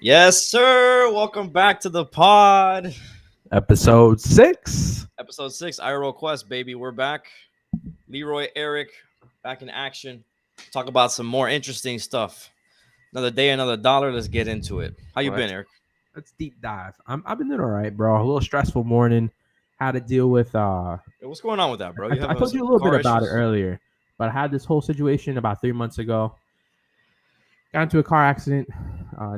Yes, sir. Welcome back to the pod. Episode 6. Episode 6, IRL Quest, baby. We're back. Leroy, Eric, back in action. Talk about some more interesting stuff. Another day, another dollar. Let's get into it. How you been, Eric? Let's deep dive. I've been doing all right, bro. A little stressful morning. Had to deal with Hey, what's going on with that, bro? You I having told you a some little bit car about it issues? earlier, but I had this whole situation about 3 months ago. Got into a car accident.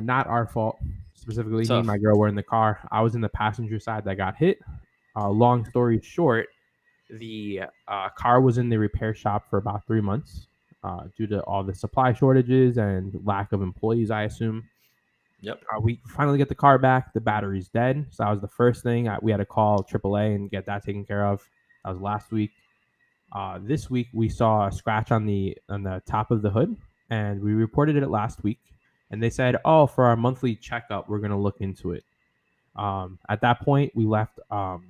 Not our fault. Specifically, me and Tough. my girl were in the car. I was in the passenger side that got hit. Long story short, the car was in the repair shop for about 3 months due to all the supply shortages and lack of employees, I assume. Yep. We finally get the car back. The battery's dead. So that was the first thing. We had to call AAA and get that taken care of. That was last week. This week we saw a scratch on the top of the hood, and we reported it last week. And they said, "Oh, for our monthly checkup, we're gonna look into it." At that point, we left. Well,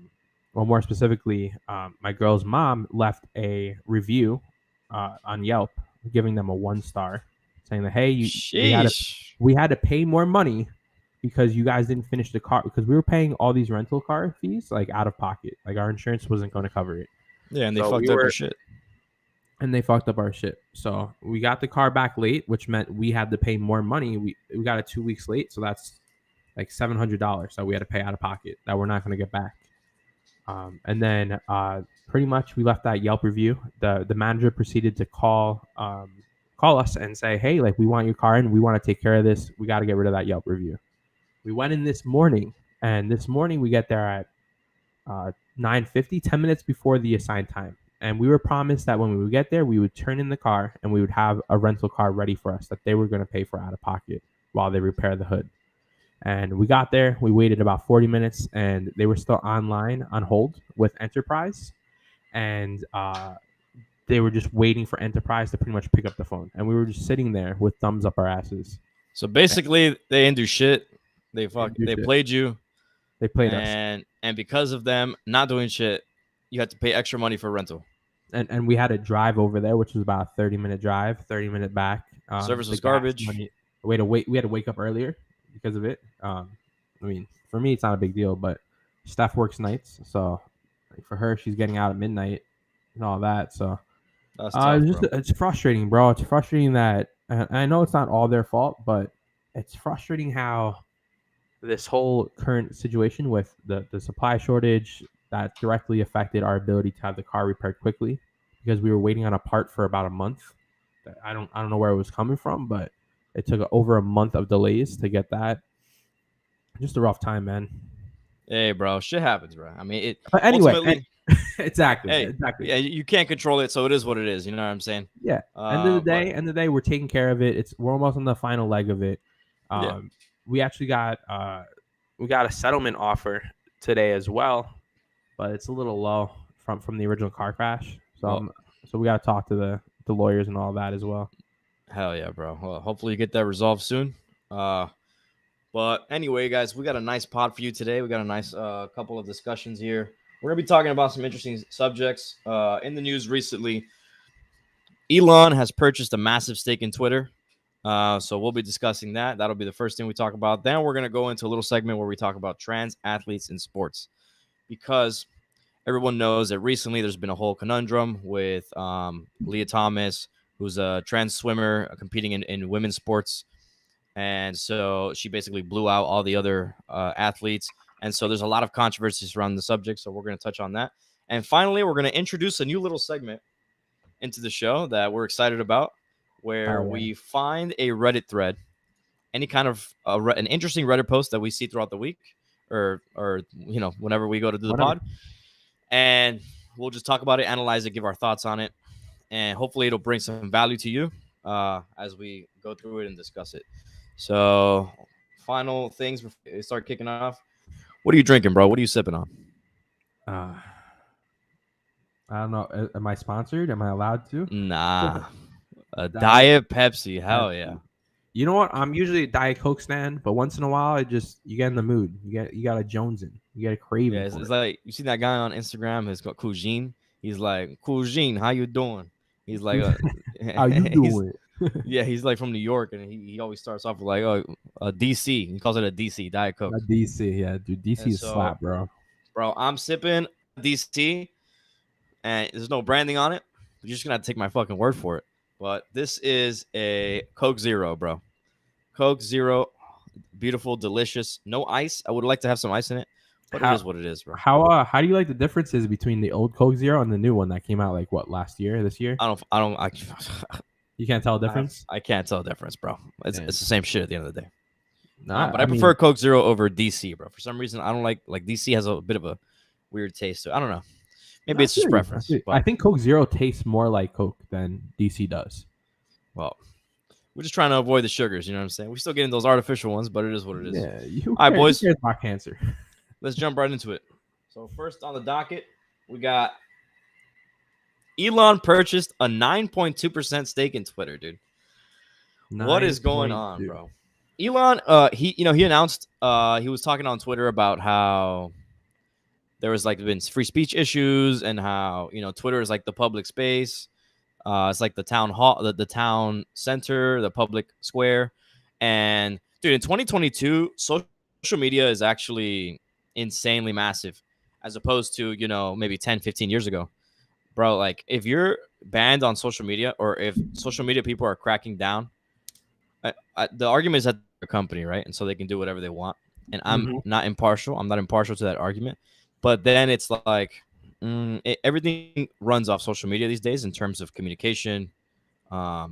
more specifically, my girl's mom left a review on Yelp, giving them a 1 star, saying that, "Hey, Sheesh. we had to pay more money because you guys didn't finish the car, because we were paying all these rental car fees like out of pocket. Like our insurance wasn't going to cover it." Yeah, and they So fucked up your shit. And they fucked up our shit. So we got the car back late, which meant we had to pay more money. We got it 2 weeks late, so that's like $700 that we had to pay out of pocket that we're not going to get back. And then pretty much we left that Yelp review. The manager proceeded to call us and say, "Hey, like, we want your car in. We want to take care of this. We got to get rid of that Yelp review." We went in this morning, and this morning we get there at 9:50, 10 minutes before the assigned time. And we were promised that when we would get there, we would turn in the car and we would have a rental car ready for us that they were going to pay for out of pocket while they repair the hood. And we got there, we waited about 40 minutes, and they were still online on hold with Enterprise. And they were just waiting for Enterprise to pretty much pick up the phone. And we were just sitting there with thumbs up our asses. So basically, they didn't do shit. They played you. They played us. And because of them not doing shit, you had to pay extra money for rental. And we had to drive over there, which was about a 30-minute drive, 30-minute back. Service was garbage. We had to wake up earlier because of it. I mean, for me, it's not a big deal, but Steph works nights, so like, for her, she's getting out at midnight and all that. So That's tough, it's frustrating, bro. It's frustrating that I know it's not all their fault, but it's frustrating how this whole current situation with the supply shortage that directly affected our ability to have the car repaired quickly, because we were waiting on a part for about a month. I don't know where it was coming from, but it took over a month of delays to get that. Just a rough time, man. Hey, bro, shit happens, bro. I mean, But anyway, exactly. Yeah, you can't control it, so it is what it is. You know what I'm saying? Yeah. End of the day, we're taking care of it. We're almost on the final leg of it. We actually got a settlement offer today as well, but it's a little low from the original car crash. So so we got to talk to the lawyers and all that as well. Hell yeah, bro. Well, hopefully you get that resolved soon. But anyway, guys, we got a nice pod for you today. We got a nice couple of discussions here. We're going to be talking about some interesting subjects. In the news recently, Elon has purchased a massive stake in Twitter. So we'll be discussing that. That'll be the first thing we talk about. Then we're going to go into a little segment where we talk about trans athletes in sports, because everyone knows that recently there's been a whole conundrum with Leah Thomas, who's a trans swimmer competing in women's sports. And so she basically blew out all the other athletes. And so there's a lot of controversies around the subject. So we're going to touch on that. And finally, we're going to introduce a new little segment into the show that we're excited about, where we find a Reddit thread, any kind of an interesting Reddit post that we see throughout the week, or whenever we go to do the pod, and we'll just talk about it, analyze it, give our thoughts on it, and hopefully it'll bring some value to you as we go through it and discuss it. So, final things before we start kicking off. What are you drinking, bro? What are you sipping on? I don't know. Am I sponsored? Am I allowed to? Nah. A Diet Pepsi. Hell yeah. You know what? I'm usually a Diet Coke stand, but once in a while, you get in the mood. You got a Jonesin. You get a craving. Yeah, it's like, you see that guy on Instagram? He's got Cousine. He's like, Cousine, how you doing? He's like, how you doing? Yeah, he's like from New York, and he always starts off with like, oh, DC. He calls it a DC Diet Coke. DC, yeah, dude. DC And is so, slap, bro. bro, I'm sipping DC, and there's no branding on it. You're just gonna have to take my fucking word for it. But this is a Coke Zero, bro. Coke Zero, beautiful, delicious. No ice. I would like to have some ice in it, but it How is what it is, bro. how do you like the differences between the old Coke Zero and the new one that came out like what last year, this year? I You can't tell a difference. I can't tell the difference, bro. And It's the same shit at the end of the day. nah, But I I prefer mean, Coke Zero over DC, bro. For some reason, I don't like DC has a bit of a weird taste to it. I don't know. Maybe I it's just feel you. preference. I But think Coke Zero tastes more like Coke than DC does. well, we're just trying to avoid the sugars. You know what I'm saying? We're still getting those artificial ones, but it is what it is. Yeah, who All right, cares? Who boys. cares about cancer? Let's jump right into it. So first on the docket, we got Elon purchased a 9.2% stake in Twitter, dude. What is going on, 9.2. bro? Elon, he announced he was talking on Twitter about how there was like been free speech issues and how Twitter is like the public space. It's like the town hall, the town center, the public square. And dude, in 2022, social media is actually insanely massive as opposed to maybe 10, 15 years ago, bro. Like if you're banned on social media or if social media people are cracking down, the argument is that they're a company, right? And so they can do whatever they want. And I'm Mhm. not impartial. I'm not impartial to that argument. But then it's like everything runs off social media these days in terms of communication,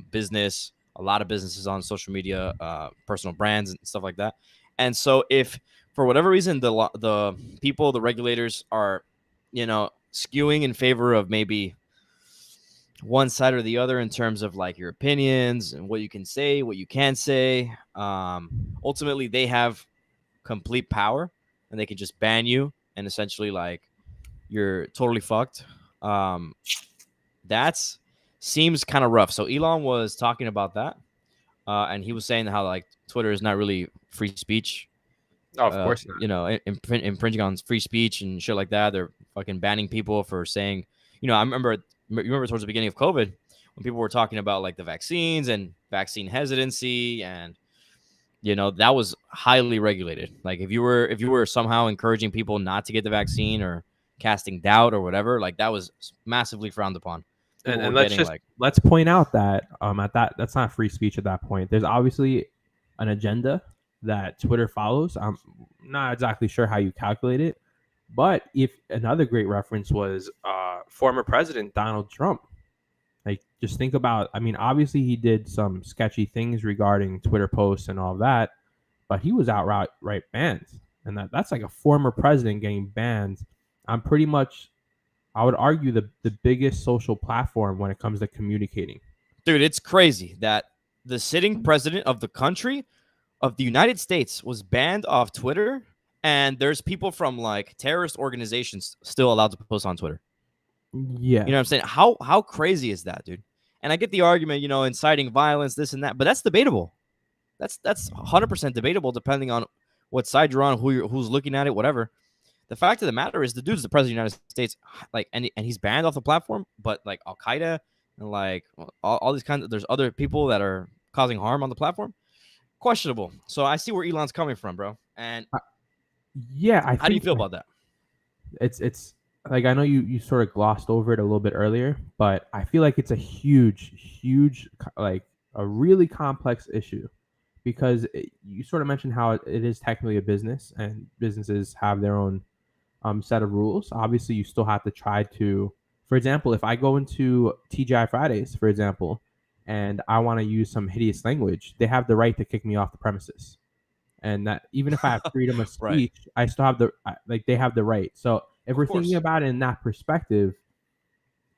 business. A lot of businesses on social media, personal brands and stuff like that. And so if for whatever reason the people, the regulators are, skewing in favor of maybe one side or the other in terms of like your opinions and what you can say, what you can't say. Ultimately, they have complete power and they can just ban you and essentially like you're totally fucked. Um, that's seems kind of rough. So Elon was talking about that, and he was saying how like Twitter is not really free speech. Oh, of course not. Infringing on free speech and shit like that. They're fucking banning people for saying, I remember towards the beginning of COVID when people were talking about like the vaccines and vaccine hesitancy, and that was highly regulated. Like if you were somehow encouraging people not to get the vaccine or casting doubt or whatever, like that was massively frowned upon. People And were let's getting just like, let's point out that at that's not free speech at that point. There's obviously an agenda that Twitter follows. I'm not exactly sure how you calculate it, but if another great reference was former President Donald Trump. Like, just think about. I mean, obviously he did some sketchy things regarding Twitter posts and all that, but he was outright banned, and that's like a former president getting banned. I'm pretty much, I would argue, the biggest social platform when it comes to communicating. dude, it's crazy that the sitting president of the country of the United States was banned off Twitter, and there's people from like terrorist organizations still allowed to post on Twitter. Yeah, You know what I'm saying? How crazy is that, dude? And I get the argument, inciting violence, this and that, but that's debatable. That's 100% debatable depending on what side you're on, who's looking at it, whatever. The fact of the matter is, the dude's the president of the United States, like, and he's banned off the platform. But like Al Qaeda and like all these kinds of, there's other people that are causing harm on the platform. Questionable. So I see where Elon's coming from, bro. And yeah. I how do you think feel about that? it's like, I know you sort of glossed over it a little bit earlier, but I feel like it's a huge, like a really complex issue because you sort of mentioned how it is technically a business and businesses have their own set of rules. Obviously, you still have to try to, for example, if I go into TGI Fridays, for example, and I want to use some hideous language, they have the right to kick me off the premises. And that even if I have freedom of Right. speech, I still have like they have the right. So if Of we're thinking course. about it in that perspective,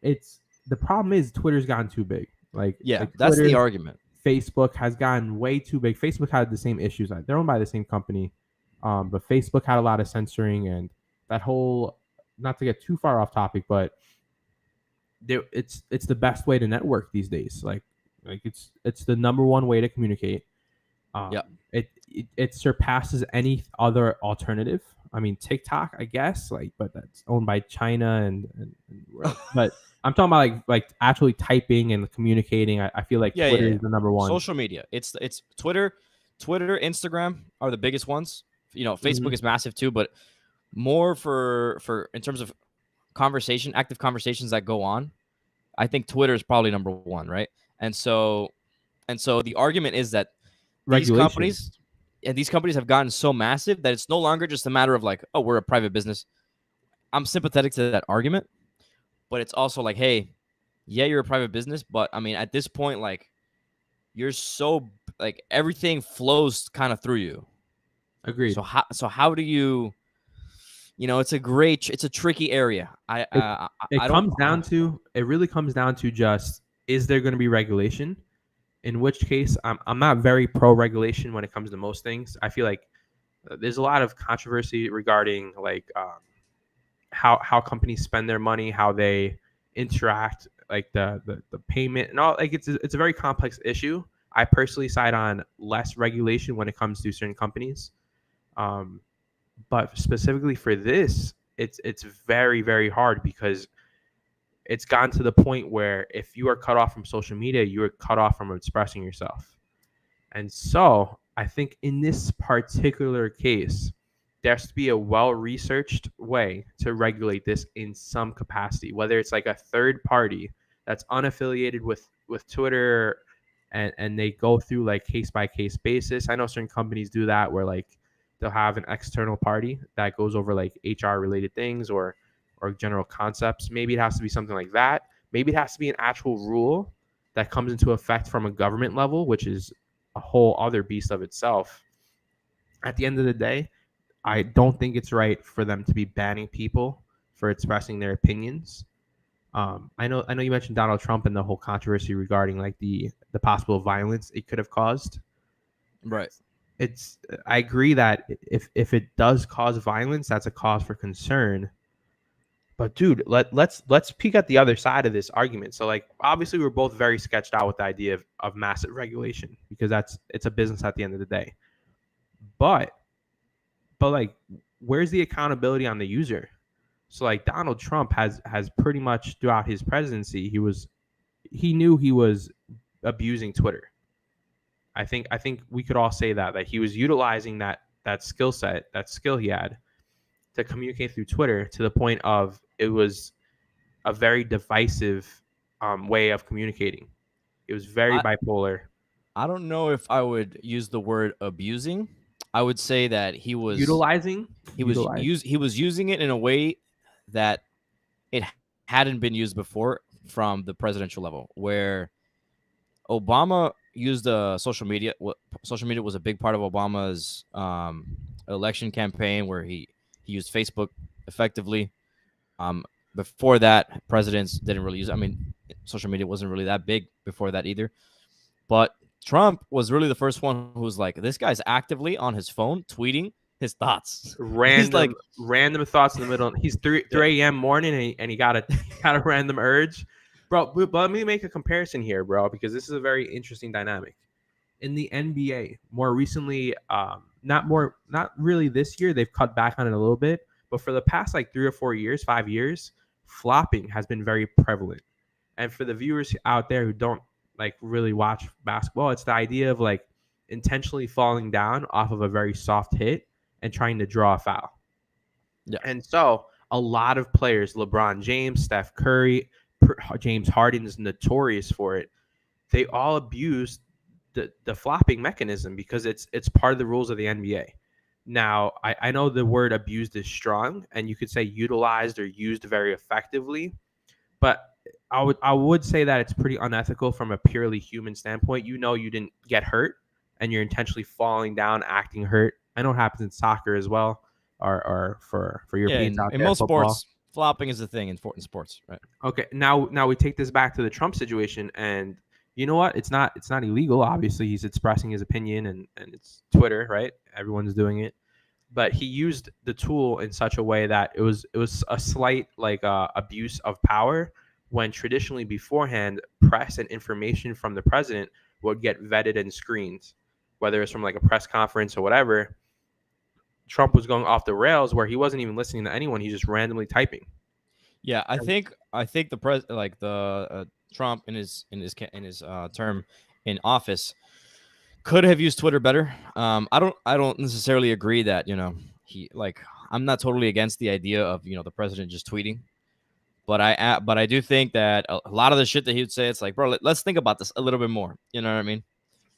it's the problem is Twitter's gotten too big. Yeah, Like that's Twitter, the argument. Facebook has gotten way too big. Facebook had the same issues. They're owned by the same company, but Facebook had a lot of censoring and that whole. Not to get too far off topic, but it's the best way to network these days. Like it's the number one way to communicate. Yeah. It surpasses any other alternative. I mean, TikTok, I guess, but that's owned by China and but I'm talking about like actually typing and communicating. I feel like Yeah, Twitter yeah, is yeah. the number one. Social media. It's Twitter, Instagram are the biggest ones. Facebook Hmm. is massive too, but more for in terms of active conversations that go on. I think Twitter is probably number one, right? And so the argument is that these Regulation. companies these companies have gotten so massive that it's no longer just a matter of like, oh, we're a private business. I'm sympathetic to that argument, but it's also like, hey, yeah, you're a private business, but I mean, at this point, like, you're so like everything flows kind of through you. Agreed. So how do you, it's a tricky area. It I don't. it really comes down to just, is there going to be regulation? In which case, I'm not very pro regulation when it comes to most things. I feel like there's a lot of controversy regarding like how companies spend their money, how they interact, like the payment and all. Like it's a very complex issue. I personally side on less regulation when it comes to certain companies. Um, but specifically for this, it's very very hard because it's gotten to the point where if you are cut off from social media, you are cut off from expressing yourself. And so I think in this particular case, there has to be a well-researched way to regulate this in some capacity, whether it's like a third party that's unaffiliated with Twitter, and they go through like case by case basis. I know certain companies do that where like they'll have an external party that goes over like HR related things or general concepts. Maybe it has to be something like that. Maybe it has to be an actual rule that comes into effect from a government level, which is a whole other beast of itself. At the end of the day, I don't think it's right for them to be banning people for expressing their opinions. I know you mentioned Donald Trump and the whole controversy regarding like the possible violence it could have caused. Right. It's I agree that if it does cause violence, that's a cause for concern. But dude, let's peek at the other side of this argument. So like obviously we're both very sketched out with the idea of massive regulation because it's a business at the end of the day. But like where's the accountability on the user? So like Donald Trump has pretty much throughout his presidency, he knew he was abusing Twitter. I think we could all say that he was utilizing that skill set, that skill he had to communicate through Twitter to the point of it was a very divisive way of communicating. It was very I bipolar. I don't know if I would use the word abusing. I would say that Utilizing, utilize. he was using it in a way that it hadn't been used before from the presidential level, where Obama used social media. Social media was a big part of Obama's election campaign, where he used Facebook effectively. Um, Before that, presidents didn't really use it. I mean, social media wasn't really that big before that either. But Trump was really the first one who was like, this guy's actively on his phone tweeting his thoughts. He's like, Random thoughts in the middle. He's 3 a.m. morning and he got a random urge, bro. But let me make a comparison here, bro, because this is a very interesting dynamic in the NBA. More recently, not really this year. They've cut back on it a little bit, but for the past like 3 or 4 years, 5 years, flopping has been very prevalent. And for the viewers out there who don't like really watch basketball, it's the idea of like intentionally falling down off of a very soft hit and trying to draw a foul. yeah, And so a lot of players, LeBron James, Steph Curry, James Harden is notorious for it. They all abuse the flopping mechanism because it's part of the rules of the NBA. Now, I know the word abused is strong, and you could say utilized or used very effectively, but I would say that it's pretty unethical from a purely human standpoint. You didn't get hurt, and you're intentionally falling down, acting hurt. I know it happens in soccer as well, or for yeah. Europeans out In there, most football. sports, flopping is the thing in sports, right? Okay, now we take this back to the Trump situation, and you know what? It's not illegal. Obviously, he's expressing his opinion, and it's Twitter, right? Everyone's doing it, but he used the tool in such a way that it was a slight like abuse of power when traditionally beforehand press and information from the president would get vetted and screened, whether it's from like a press conference or whatever. Trump was going off the rails where he wasn't even listening to anyone. He's just randomly typing. Yeah, I think the Trump in his term in office could have used Twitter better. I don't necessarily agree that he like I'm not totally against the idea of the president just tweeting, but I do think that a lot of the shit that he would say, it's like, bro, let's think about this a little bit more. You know what I mean?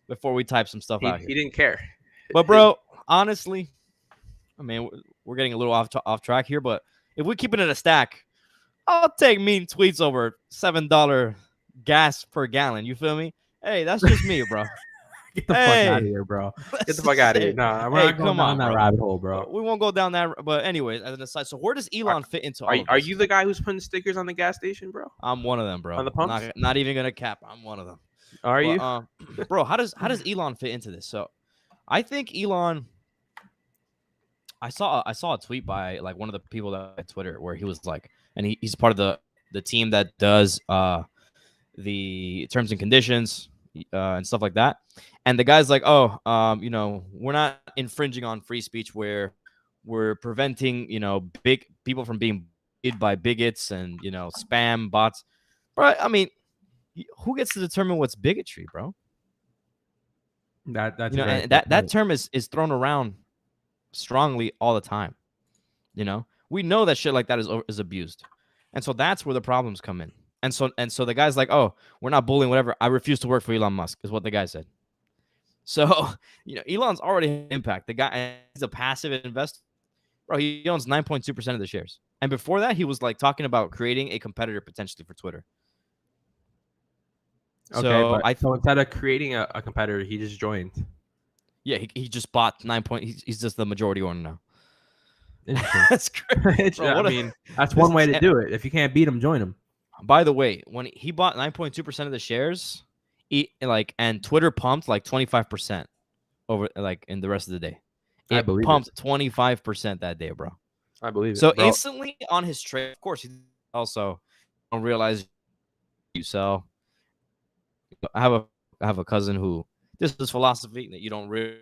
Before we type some stuff out He here. didn't care. But His bro, honestly, I mean, we're getting a little off track here, but if we're keeping it a stack, I'll take mean tweets over $7 gas per gallon. You feel me? Hey, that's just me, bro. Get the fuck out of Hey, here, bro. Get let's the fuck just out of here. say, No, we're hey, not going come down on, that bro. rabbit hole, bro. We won't go down that. But anyways, as an aside, so where does Are, Elon fit into are, all of are this? you the guy who's putting stickers on the gas station, bro? I'm one of them, On bro. the pumps? Not even gonna cap. I'm one of them. Are But you? bro, how does Elon fit into this? So I think Elon. I saw a tweet by like one of the people that at Twitter where he was like, and he's part of the team that does the terms and conditions and stuff like that. And the guy's like, oh, we're not infringing on free speech where we're preventing big people from being bullied by bigots and spam bots. But I mean, who gets to determine what's bigotry, bro? That's a very And fair that point. term is thrown around strongly all the time. We know that shit like that is abused, and so that's where the problems come in. And so the guy's like, oh, we're not bullying, whatever. I refuse to work for Elon Musk, is what the guy said. So Elon's already had an impact. The guy, he's a passive investor, bro. He owns 9.2% of the shares, and before that, he was like talking about creating a competitor potentially for Twitter. Okay, So but so instead of creating a competitor, he just joined. yeah, he just bought 9 point. He's just the majority owner now. Interesting. That's great, bro. I mean, that's one way to do it. If you can't beat him, join him. By the way, when he bought 9.2% of the shares, and Twitter pumped like 25% over like in the rest of the day. I It believe it. pumped 25% that day, bro. I believe So it, bro. instantly on his trade, of course, he also don't realize you sell. I have a cousin who this is philosophy that you don't really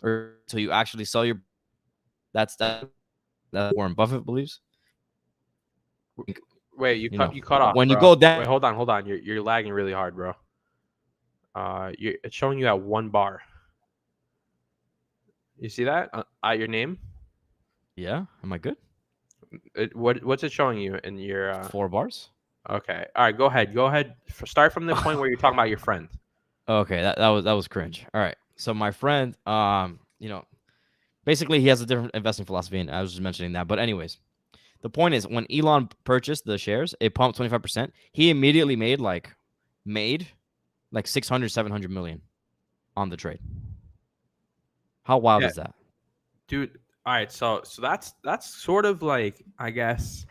or until you actually sell your. That's Warren Buffett believes. Wait, you cut off, when you bro. go down. Wait, hold on. You're lagging really hard, bro. It's showing you at 1 bar. You see that at your name? Yeah, am I good? What's it showing you in your? 4 bars. Okay, all right. Go ahead. Start from the point where you're talking about your friend. Okay, that was cringe. All right, so my friend, basically he has a different investing philosophy, and I was just mentioning that. But anyways, the point is when Elon purchased the shares, it pumped 25%. He immediately made like 600, 700 million on the trade. How wild Yeah, is that? dude. All right, so that's sort of like, I guess,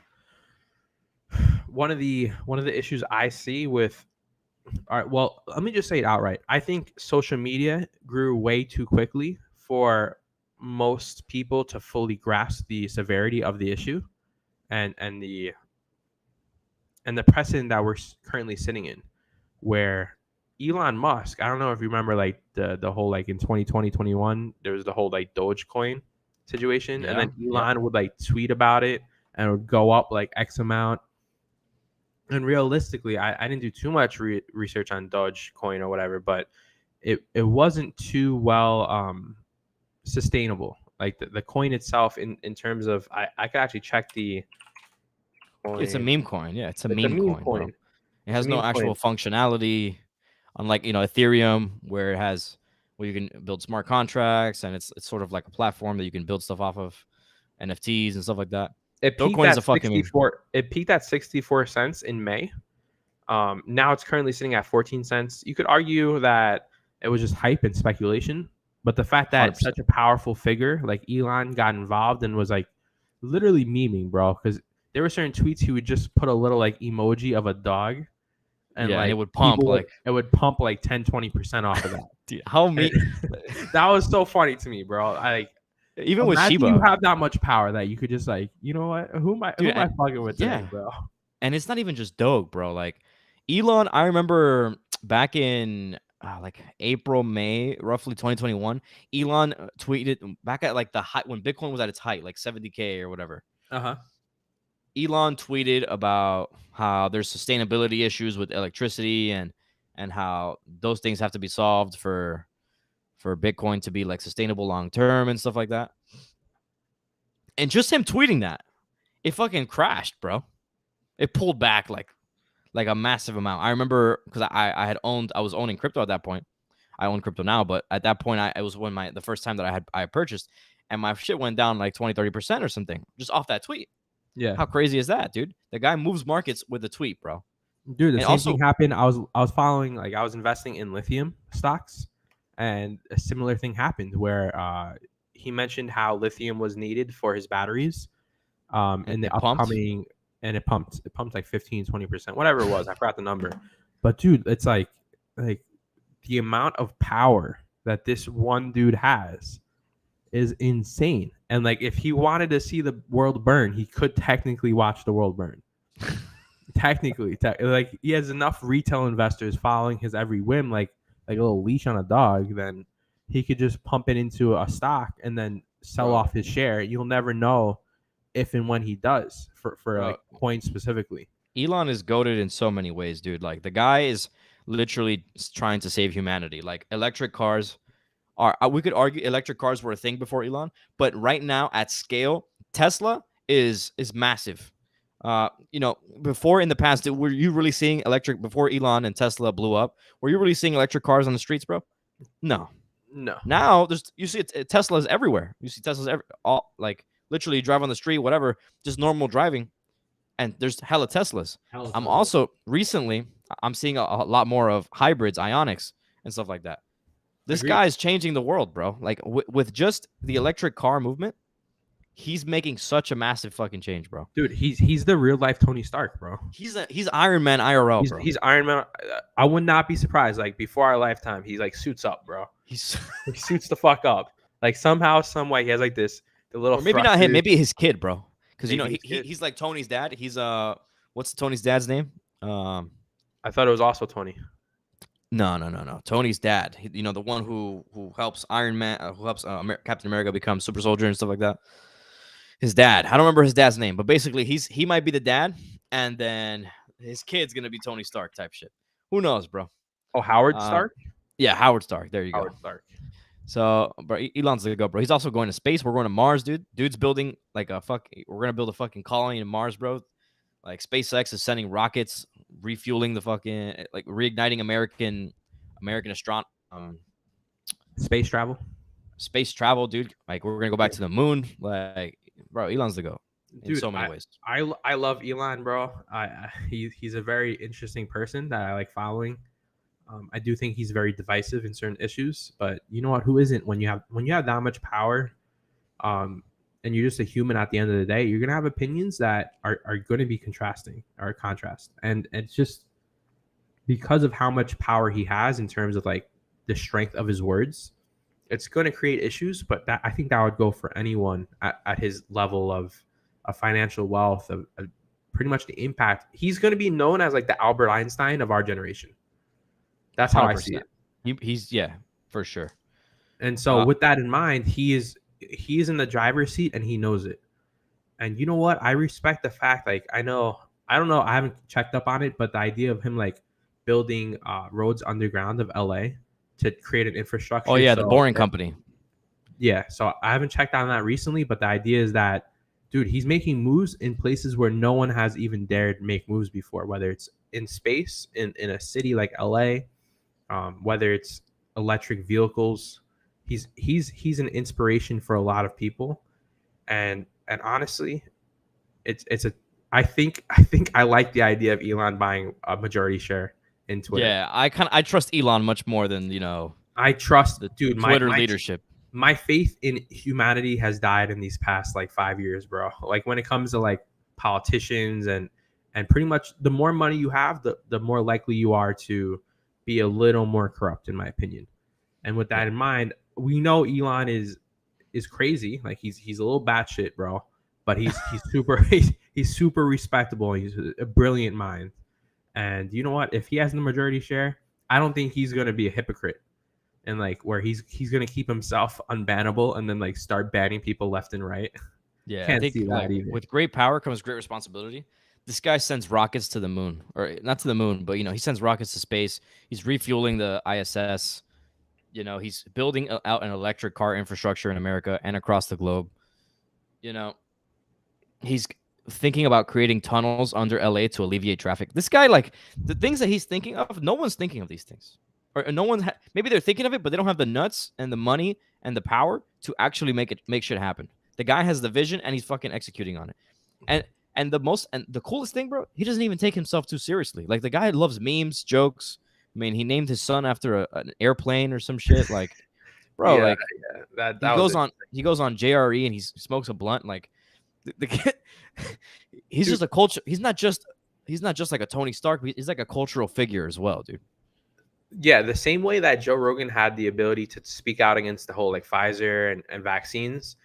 one of the issues I see with. All right, well, let me just say it outright. I think social media grew way too quickly for most people to fully grasp the severity of the issue and the precedent that we're currently sitting in, where Elon Musk, I don't know if you remember like the whole like in 2020, 21, there was the whole like Dogecoin situation, and Yeah. then Elon would like tweet about it and it would go up like X amount. And realistically, I didn't do too much research on Dogecoin or whatever, but it wasn't too well sustainable. Like the coin itself, in terms of, I could actually check the coin. It's a meme coin. Yeah, it's a It's a meme meme coin, bro. coin. It It's a has no meme actual coin. functionality, unlike Ethereum, where it has where you can build smart contracts, and it's sort of like a platform that you can build stuff off of, NFTs and stuff like that. It peaked Dogecoin is at a fucking meme. 64. It peaked at 64 cents in May. Now it's currently sitting at 14 cents. You could argue that it was just hype and speculation, but the fact that 100%. such a powerful figure like Elon got involved and was like literally memeing, bro, because there were certain tweets he would just put a little like emoji of a dog, and Yeah, and like it would pump it would pump like 10-20% off of that. dude, how me That was so funny to me, bro. even with Imagine you Shiba, have that much power that you could just like, you know what? Who am I dude. fucking with today, Yeah, bro? and it's not even just Doge, bro. Like Elon, I remember back in like April, May, roughly 2021. Elon tweeted back at like the height when Bitcoin was at its height, like 70K or whatever. Uh-huh. Elon tweeted about how there's sustainability issues with electricity and how those things have to be solved for Bitcoin to be like sustainable long term and stuff like that. And just him tweeting that, it fucking crashed, bro. It pulled back like a massive amount. I remember because I was owning crypto at that point. I own crypto now, but at that point it was when the first time that I purchased, and my shit went down like 20-30% or something just off that tweet. Yeah, How crazy is that, dude? The guy moves markets with a tweet, bro. dude. The And same thing also, happened. I was following, like, I was investing in lithium stocks, and a similar thing happened where he mentioned how lithium was needed for his batteries in the it pumped. upcoming, and it pumped like 15-20%, whatever it was. I forgot the number. But dude, it's like the amount of power that this one dude has is insane. And like, if he wanted to see the world burn, he could technically watch the world burn. Technically, like, he has enough retail investors following his every whim, like a little leash on a dog. Then he could just pump it into a stock and then sell Bro, off his share. You'll never know if and when he does, for bro, like coins specifically. Elon is goated in so many ways, dude. Like the guy is literally trying to save humanity. Like electric cars are. We could argue electric cars were a thing before Elon, but right now at scale, Tesla is massive. Before in the past, were you really seeing electric before Elon and Tesla blew up? Were you really seeing electric cars on the streets, bro? No. No. Now you see Teslas everywhere. You see Teslas all like literally you drive on the street, whatever, just normal driving, and there's hella Teslas. Hell I'm no. also recently I'm seeing a lot more of hybrids, ionics, and stuff like that. This Agreed. guy is changing the world, bro. Like with just the electric car movement, he's making such a massive fucking change, bro. Dude, he's the real life Tony Stark, bro. He's Iron Man IRL, He's bro. he's Iron Man. I would not be surprised. Like, before our lifetime, he like suits up, bro. He's He suits the fuck up. Like, somehow, some way, he has like the little. or maybe not him, thrusters. maybe his kid, bro. Because Maybe his kid. he's like Tony's dad. He's what's Tony's dad's name? I thought it was also Tony. No. Tony's dad. The one who helps Iron Man, who helps Captain America become super soldier and stuff like that. His dad. I don't remember his dad's name, but basically he might be the dad, and then his kid's gonna be Tony Stark type shit. Who knows, bro? Oh, Howard Um, Stark. Yeah, Howard Stark. There you go. Howard Stark. So, bro, Elon's the go, bro. He's also going to space. We're going to Mars, dude. Dude's building like we're gonna build a fucking colony in Mars, bro. Like SpaceX is sending rockets, refueling the fucking like reigniting American astronaut Space travel. space travel, dude. Like we're gonna go back to the moon. Like, bro, Elon's the go in Dude, so many ways. I love Elon, bro. He's a very interesting person that I like following. I do think he's very divisive in certain issues, but you know what? Who isn't? When you have that much power, and you're just a human at the end of the day, you're gonna have opinions that are going to be contrasting or contrast, and it's just because of how much power he has in terms of like the strength of his words. It's going to create issues, but I think that would go for anyone at his level of financial wealth, of pretty much the impact. He's going to be known as like the Albert Einstein of our generation. That's how I see 100%. it. He's yeah, for sure. And so with that in mind, he is in the driver's seat and he knows it. And you know what? I respect the fact, like, I don't know, I haven't checked up on it, but the idea of him like building roads underground of LA to create an infrastructure. Oh yeah, the Boring Company. Yeah, so I haven't checked on that recently, but the idea is that, dude, he's making moves in places where no one has even dared make moves before, whether it's in space, in a city like LA, whether it's electric vehicles. He's an inspiration for a lot of people, and honestly, I think I like the idea of Elon buying a majority share in Twitter. Yeah, I trust Elon much more than I trust, the dude. Twitter leadership. My faith in humanity has died in these past like 5 years, bro. Like, when it comes to like politicians and pretty much the more money you have, the more likely you are to be a little more corrupt, in my opinion. And with that in mind, we know Elon is crazy. Like, he's a little batshit, bro. But he's super he's super respectable. He's a brilliant mind. And you know what? If he has the majority share, I don't think he's gonna be a hypocrite, and like where he's gonna keep himself unbannable and then like start banning people left and right. Yeah, I Can't think see like that either. with great power comes great responsibility. This guy sends rockets to the moon, or not to the moon, but he sends rockets to space. He's refueling the ISS. He's building out an electric car infrastructure in America and across the globe. You know, he's thinking about creating tunnels under LA to alleviate traffic. This guy, like the things that he's thinking of, no one's thinking of these things, or no one's. Maybe they're thinking of it, but they don't have the nuts and the money and the power to actually make shit happen. The guy has the vision and he's fucking executing on it. And the coolest thing, bro, he doesn't even take himself too seriously. Like the guy loves memes, jokes. I mean, he named his son after an airplane or some shit. Like, bro, Yeah, like yeah. That he that was goes it. on JRE and he smokes a blunt. Like the kid, he's Dude. just a culture. He's not just like a Tony Stark. He's like a cultural figure as well, dude. Yeah, the same way that Joe Rogan had the ability to speak out against the whole like Pfizer and vaccines,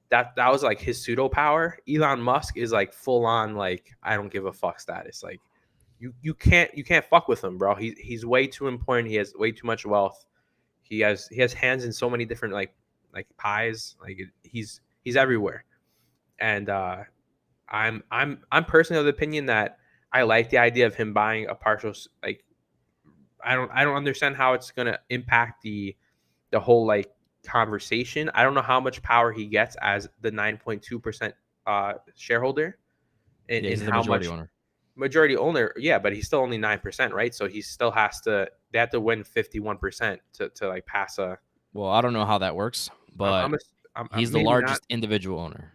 that was like his pseudo power. Elon Musk is like full on like I don't give a fuck status. Like you can't fuck with him, bro. He's way too important. He has way too much wealth. He has hands in so many different like pies. Like he's everywhere. And I'm personally of the opinion that I like the idea of him buying a partial like I don't understand how it's gonna impact the whole like conversation. I don't know how much power he gets as the 9.2% shareholder, Yeah, in he's the how majority much owner. majority owner. Yeah, but he's still only 9%, right? So he still has to. They have to win 51% to like pass a. Well, I don't know how that works, but I'm, a, I'm he's the maybe not largest individual owner,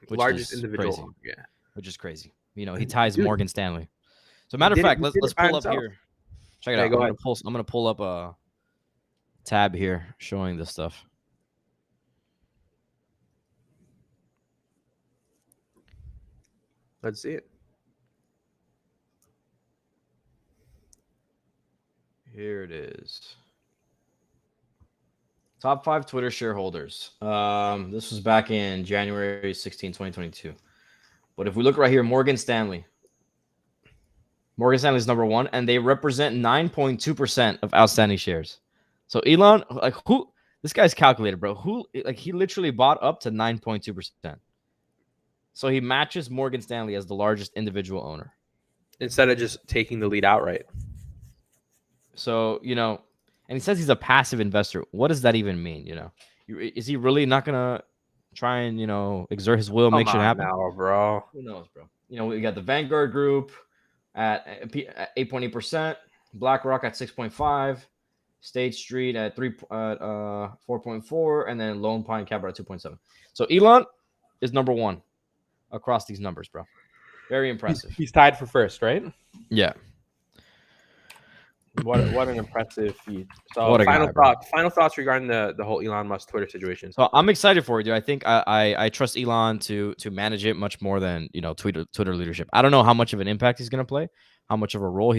which largest is crazy. individual. Yeah, Which is crazy. He ties dude, Morgan Stanley. So, matter of he fact, did let's it by pull up himself. here. Check it Yeah, out. go ahead. I'm gonna pull up a tab here showing this stuff. Let's see it. Here it is. Top 5 Twitter shareholders. This was back in January 16, 2022. But if we look right here, Morgan Stanley is number 1, and they represent 9.2% of outstanding shares. So Elon, like who? This guy's calculated, bro. He literally bought up to 9.2%. So he matches Morgan Stanley as the largest individual owner. Instead of just taking the lead outright. So, and he says he's a passive investor. What does that even mean? Is he really not going to try and, exert his will, make shit happen? Now, bro. Who knows, bro? We got the Vanguard Group at 8.8%, BlackRock at 6.5%, State Street at 4.4%, and then Lone Pine Capital at 2.7%. So Elon is number 1 across these numbers, bro. Very impressive. He's tied for first, right? Yeah. What an impressive feat. So What a final guy, final thoughts regarding the whole Elon Musk Twitter situation. So I'm excited for it, dude. I think I trust Elon to manage it much more than Twitter leadership. I don't know how much of an impact he's gonna play, how much of a role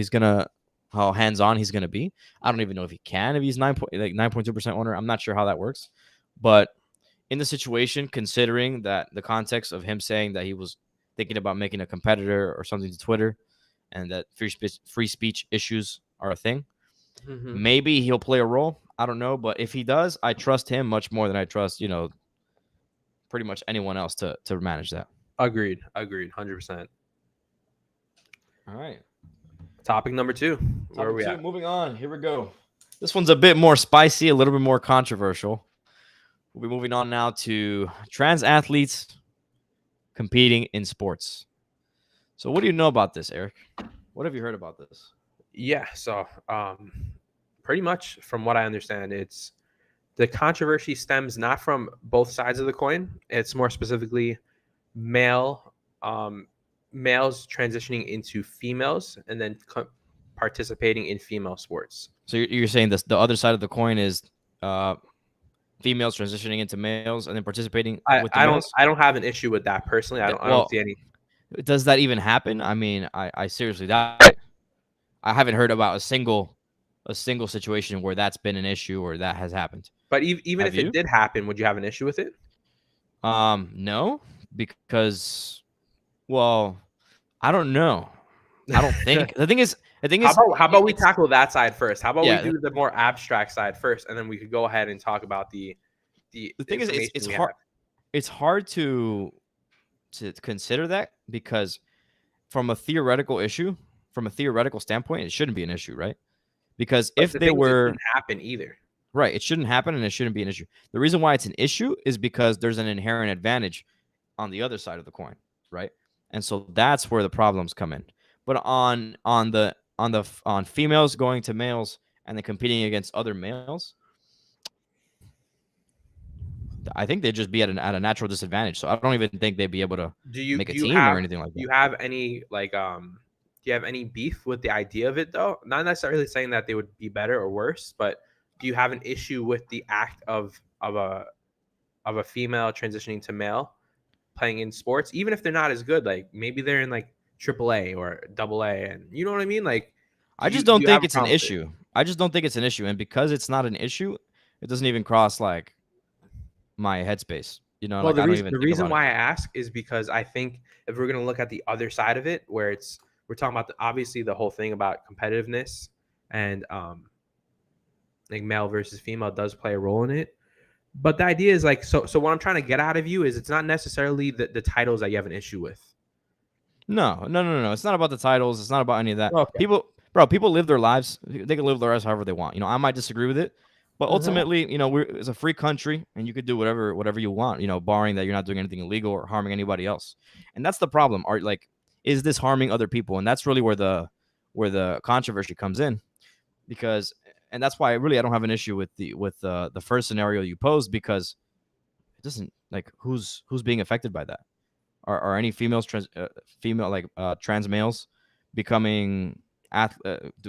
how hands on he's gonna be. I don't even know if he can if he's 9.2% owner. I'm not sure how that works, but in the situation, considering that the context of him saying that he was thinking about making a competitor or something to Twitter, and that free speech issues are a thing. Mm-hmm. Maybe he'll play a role. I don't know, but if he does, I trust him much more than I trust, pretty much anyone else to manage that. Agreed. 100%. All right. Topic number 2. Where are we at? Moving on. Here we go. This one's a bit more spicy, a little bit more controversial. We'll be moving on now to trans athletes competing in sports. So what do you know about this, Eric? What have you heard about this? Yeah, so pretty much from what I understand, it's the controversy stems not from both sides of the coin. It's more specifically males transitioning into females and then participating in female sports. So you're saying this, the other side of the coin is females transitioning into males and then participating with the males? I don't have an issue with that personally. I don't see any. Does that even happen? I mean, I seriously doubt it. I haven't heard about a single situation where that's been an issue or that has happened. But even if it did happen, would you have an issue with it? No, because, well, I don't know. I don't think the thing is. How about we tackle that side first? How about we do the more abstract side first, and then we could go ahead and talk about the thing is, it's hard. It's hard to to consider that, because from a theoretical standpoint, it shouldn't be an issue, right? Because But if the they thing is, it were shouldn't happen either. right, it shouldn't happen and it shouldn't be an issue. The reason why it's an issue is because there's an inherent advantage on the other side of the coin, right? And so that's where the problems come in. But on females going to males and then competing against other males, I think they'd just be at a natural disadvantage. So I don't even think they'd be able to make a team or anything like Do that. you have any like do you have any beef with the idea of it though? Not necessarily saying that they would be better or worse, but do you have an issue with the act of a female transitioning to male playing in sports, even if they're not as good? Like maybe they're in like AAA or AA, and you know what I mean? Like, I just do don't you have think a it's an problem with it? issue. I just don't think it's an issue. And because it's not an issue, it doesn't even cross like my headspace. Well, Like I don't even the think reason about it. why I ask is because I think if we're gonna look at the other side of it, where we're talking about obviously the whole thing about competitiveness and like male versus female does play a role in it. But the idea is like so what I'm trying to get out of you is it's not necessarily the titles that you have an issue with. No. It's not about the titles. It's not about any of that. Okay. People live their lives. They can live their lives however they want. I might disagree with it, but ultimately, it's a free country, and you could do whatever you want. Barring that you're not doing anything illegal or harming anybody else. And that's the problem. Is this harming other people? And that's really where the controversy comes in, because, and that's why I don't have an issue with the first scenario you posed, because it doesn't, like, who's being affected by that. Are any females trans males becoming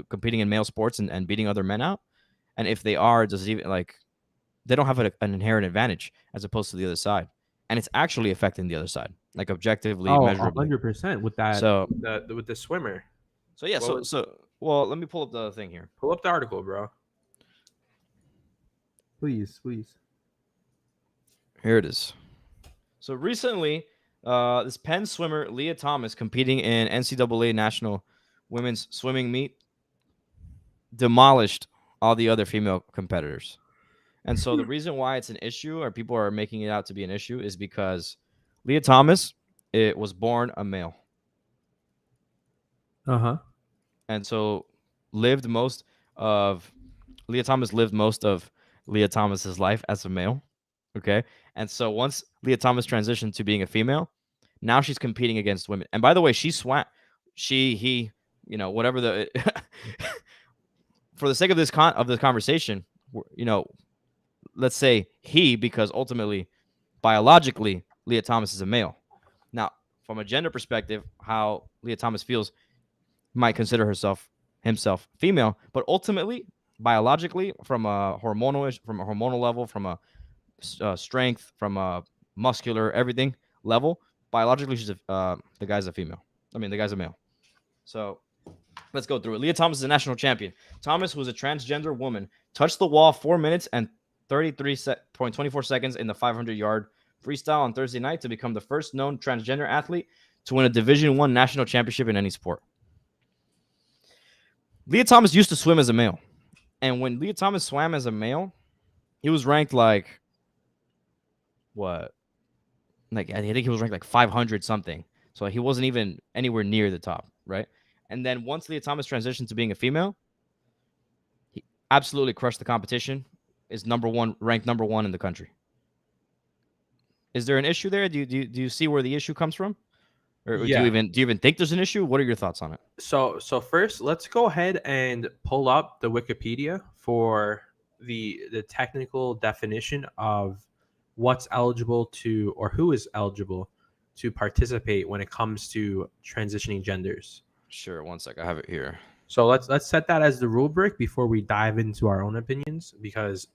competing in male sports and beating other men out? And if they are, does it even, like, they don't have an inherent advantage as opposed to the other side, and it's actually affecting the other side, like, objectively, Oh, measurably. 100% with that. So With the swimmer. yeah, What was- well, let me pull up the thing here. Pull up the article, bro. Please. Here it is. So recently, this Penn swimmer Leah Thomas, competing in NCAA national women's swimming meet, demolished all the other female competitors. And so the reason why it's an issue, or people are making it out to be an issue, is because Leah Thomas, it was born a male, and so lived most of Leah Thomas lived most of Leah Thomas's life as a male. Okay, and so once Leah Thomas transitioned to being a female, now she's competing against women. And by the way, she swam, he, whatever the for the sake of this conversation, let's say he, because ultimately, biologically, Leah Thomas is a male. Now, from a gender perspective, how Leah Thomas feels, might consider himself female, but ultimately, biologically, from a hormonal level, from a strength, from a muscular everything level, biologically, the guy's a female. I mean, the guy's a male. So let's go through it. Leah Thomas is a national champion. Thomas, who is a transgender woman, touched the wall 4 minutes and 33.24 seconds in the 500-yard freestyle on Thursday night to become the first known transgender athlete to win a Division I national championship in any sport. Leah Thomas used to swim as a male. And when Leah Thomas swam as a male, he was ranked like, what? Like, I think he was ranked like 500 something. So he wasn't even anywhere near the top, right? And then once Leah Thomas transitioned to being a female, he absolutely crushed the competition. Is ranked number one in the country. Is there an issue there? Do you see where the issue comes from? Or do you even think there's an issue? What are your thoughts on it? So first, let's go ahead and pull up the Wikipedia for the technical definition of what's eligible to, or who is eligible to participate when it comes to transitioning genders. Sure, one sec. I have it here. So let's set that as the rule break before we dive into our own opinions, because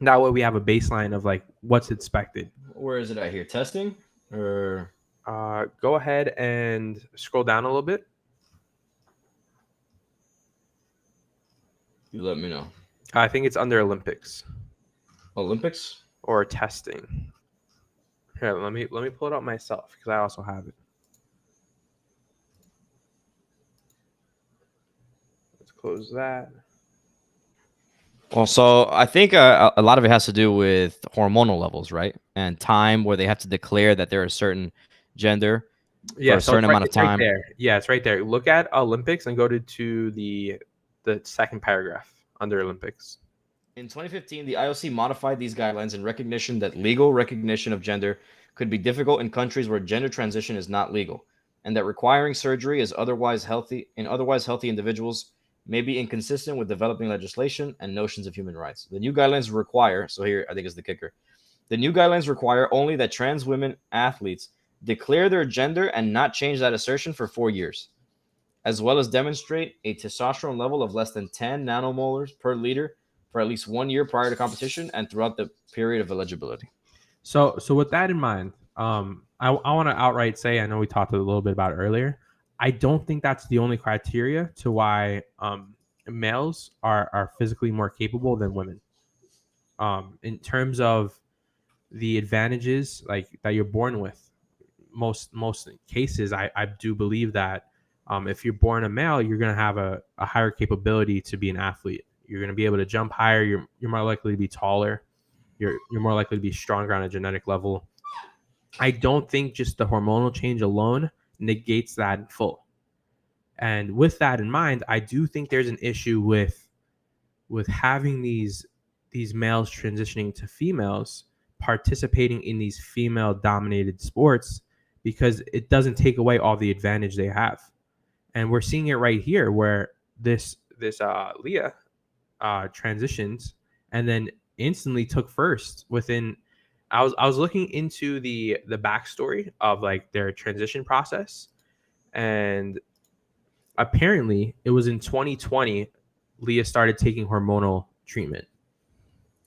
that way we have a baseline of like what's expected. Where is it at here? Testing? Or go ahead and scroll down a little bit. You let me know. I think it's under Olympics. Olympics? Or testing. Here, let me pull it up myself because I also have it. Let's close that. Well, so I think a lot of it has to do with hormonal levels, right? and time where they have to declare that they're a certain gender for Yeah, a so certain amount of it's right time. there. Yeah, it's right there. Look at Olympics and go to the second paragraph under Olympics. In 2015, the IOC modified these guidelines in recognition that legal recognition of gender could be difficult in countries where gender transition is not legal, and that requiring surgery is otherwise healthy individuals may be inconsistent with developing legislation and notions of human rights. The new guidelines require, so here I think is the kicker. The new guidelines require only that trans women athletes declare their gender and not change that assertion for 4 years, as well as demonstrate a testosterone level of less than 10 nanomolars per liter for at least 1 year prior to competition and throughout the period of eligibility. So with that in mind, I want to outright say, I know we talked a little bit about it earlier. I don't think that's the only criteria to why males are physically more capable than women. In terms of the advantages like that you're born with, most cases, I do believe that if you're born a male, you're going to have a higher capability to be an athlete. You're going to be able to jump higher. You're more likely to be taller. You're more likely to be stronger on a genetic level. I don't think just the hormonal change alone negates that in full. And with that in mind, I do think there's an issue with having these males transitioning to females participating in these female dominated sports, because it doesn't take away all the advantage they have. And we're seeing it right here where this Leah transitions and then instantly took first within. I was looking into the backstory of like their transition process, and apparently it was in 2020 Leah started taking hormonal treatment.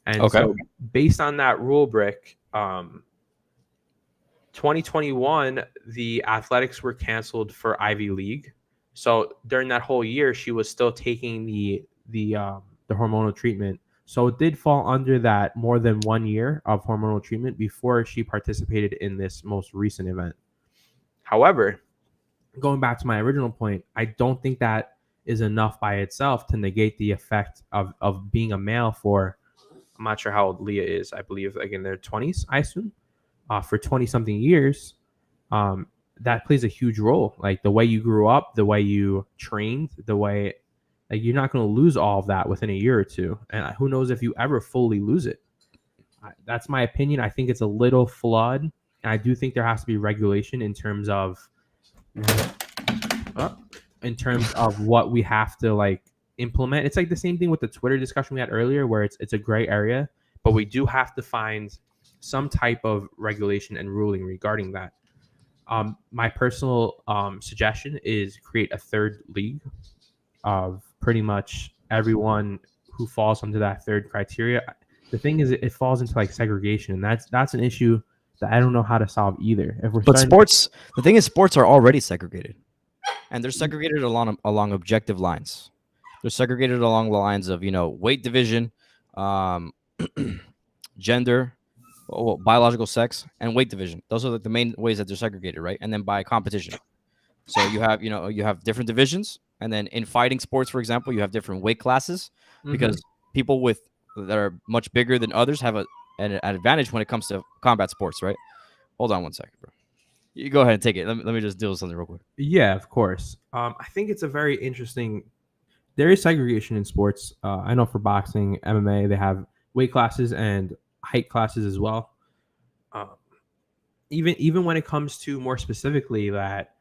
And so based on that rubric, 2021 the athletics were canceled for Ivy League. So during that whole year she was still taking the hormonal treatment. So it did fall under that more than 1 year of hormonal treatment before she participated in this most recent event. However, going back to my original point, I don't think that is enough by itself to negate the effect of being a male for, I'm not sure how old Leah is. I believe like in their 20s, I assume, for 20 something years. That plays a huge role. Like the way you grew up, the way you trained, the way, like, you're not going to lose all of that within a year or two. And who knows if you ever fully lose it. That's my opinion. I think it's a little flawed. And I do think there has to be regulation in terms of what we have to like implement. It's like the same thing with the Twitter discussion we had earlier, where it's a gray area, but we do have to find some type of regulation and ruling regarding that. My personal suggestion is create a third league of pretty much everyone who falls under that third criteria. The thing is, it falls into like segregation, and that's an issue that I don't know how to solve either. The thing is, sports are already segregated, and they're segregated along objective lines. They're segregated along the lines of weight division, gender, biological sex, and weight division. Those are the main ways that they're segregated, right? And then by competition. So you have different divisions, and then in fighting sports, for example, you have different weight classes because people that are much bigger than others have an advantage when it comes to combat sports, right? Hold on one second, bro. You go ahead and take it. Let me just deal with something real quick. Yeah, of course. I think it's a very interesting. There is segregation in sports. I know for boxing, MMA, they have weight classes and height classes as well. Even when it comes to more specifically that,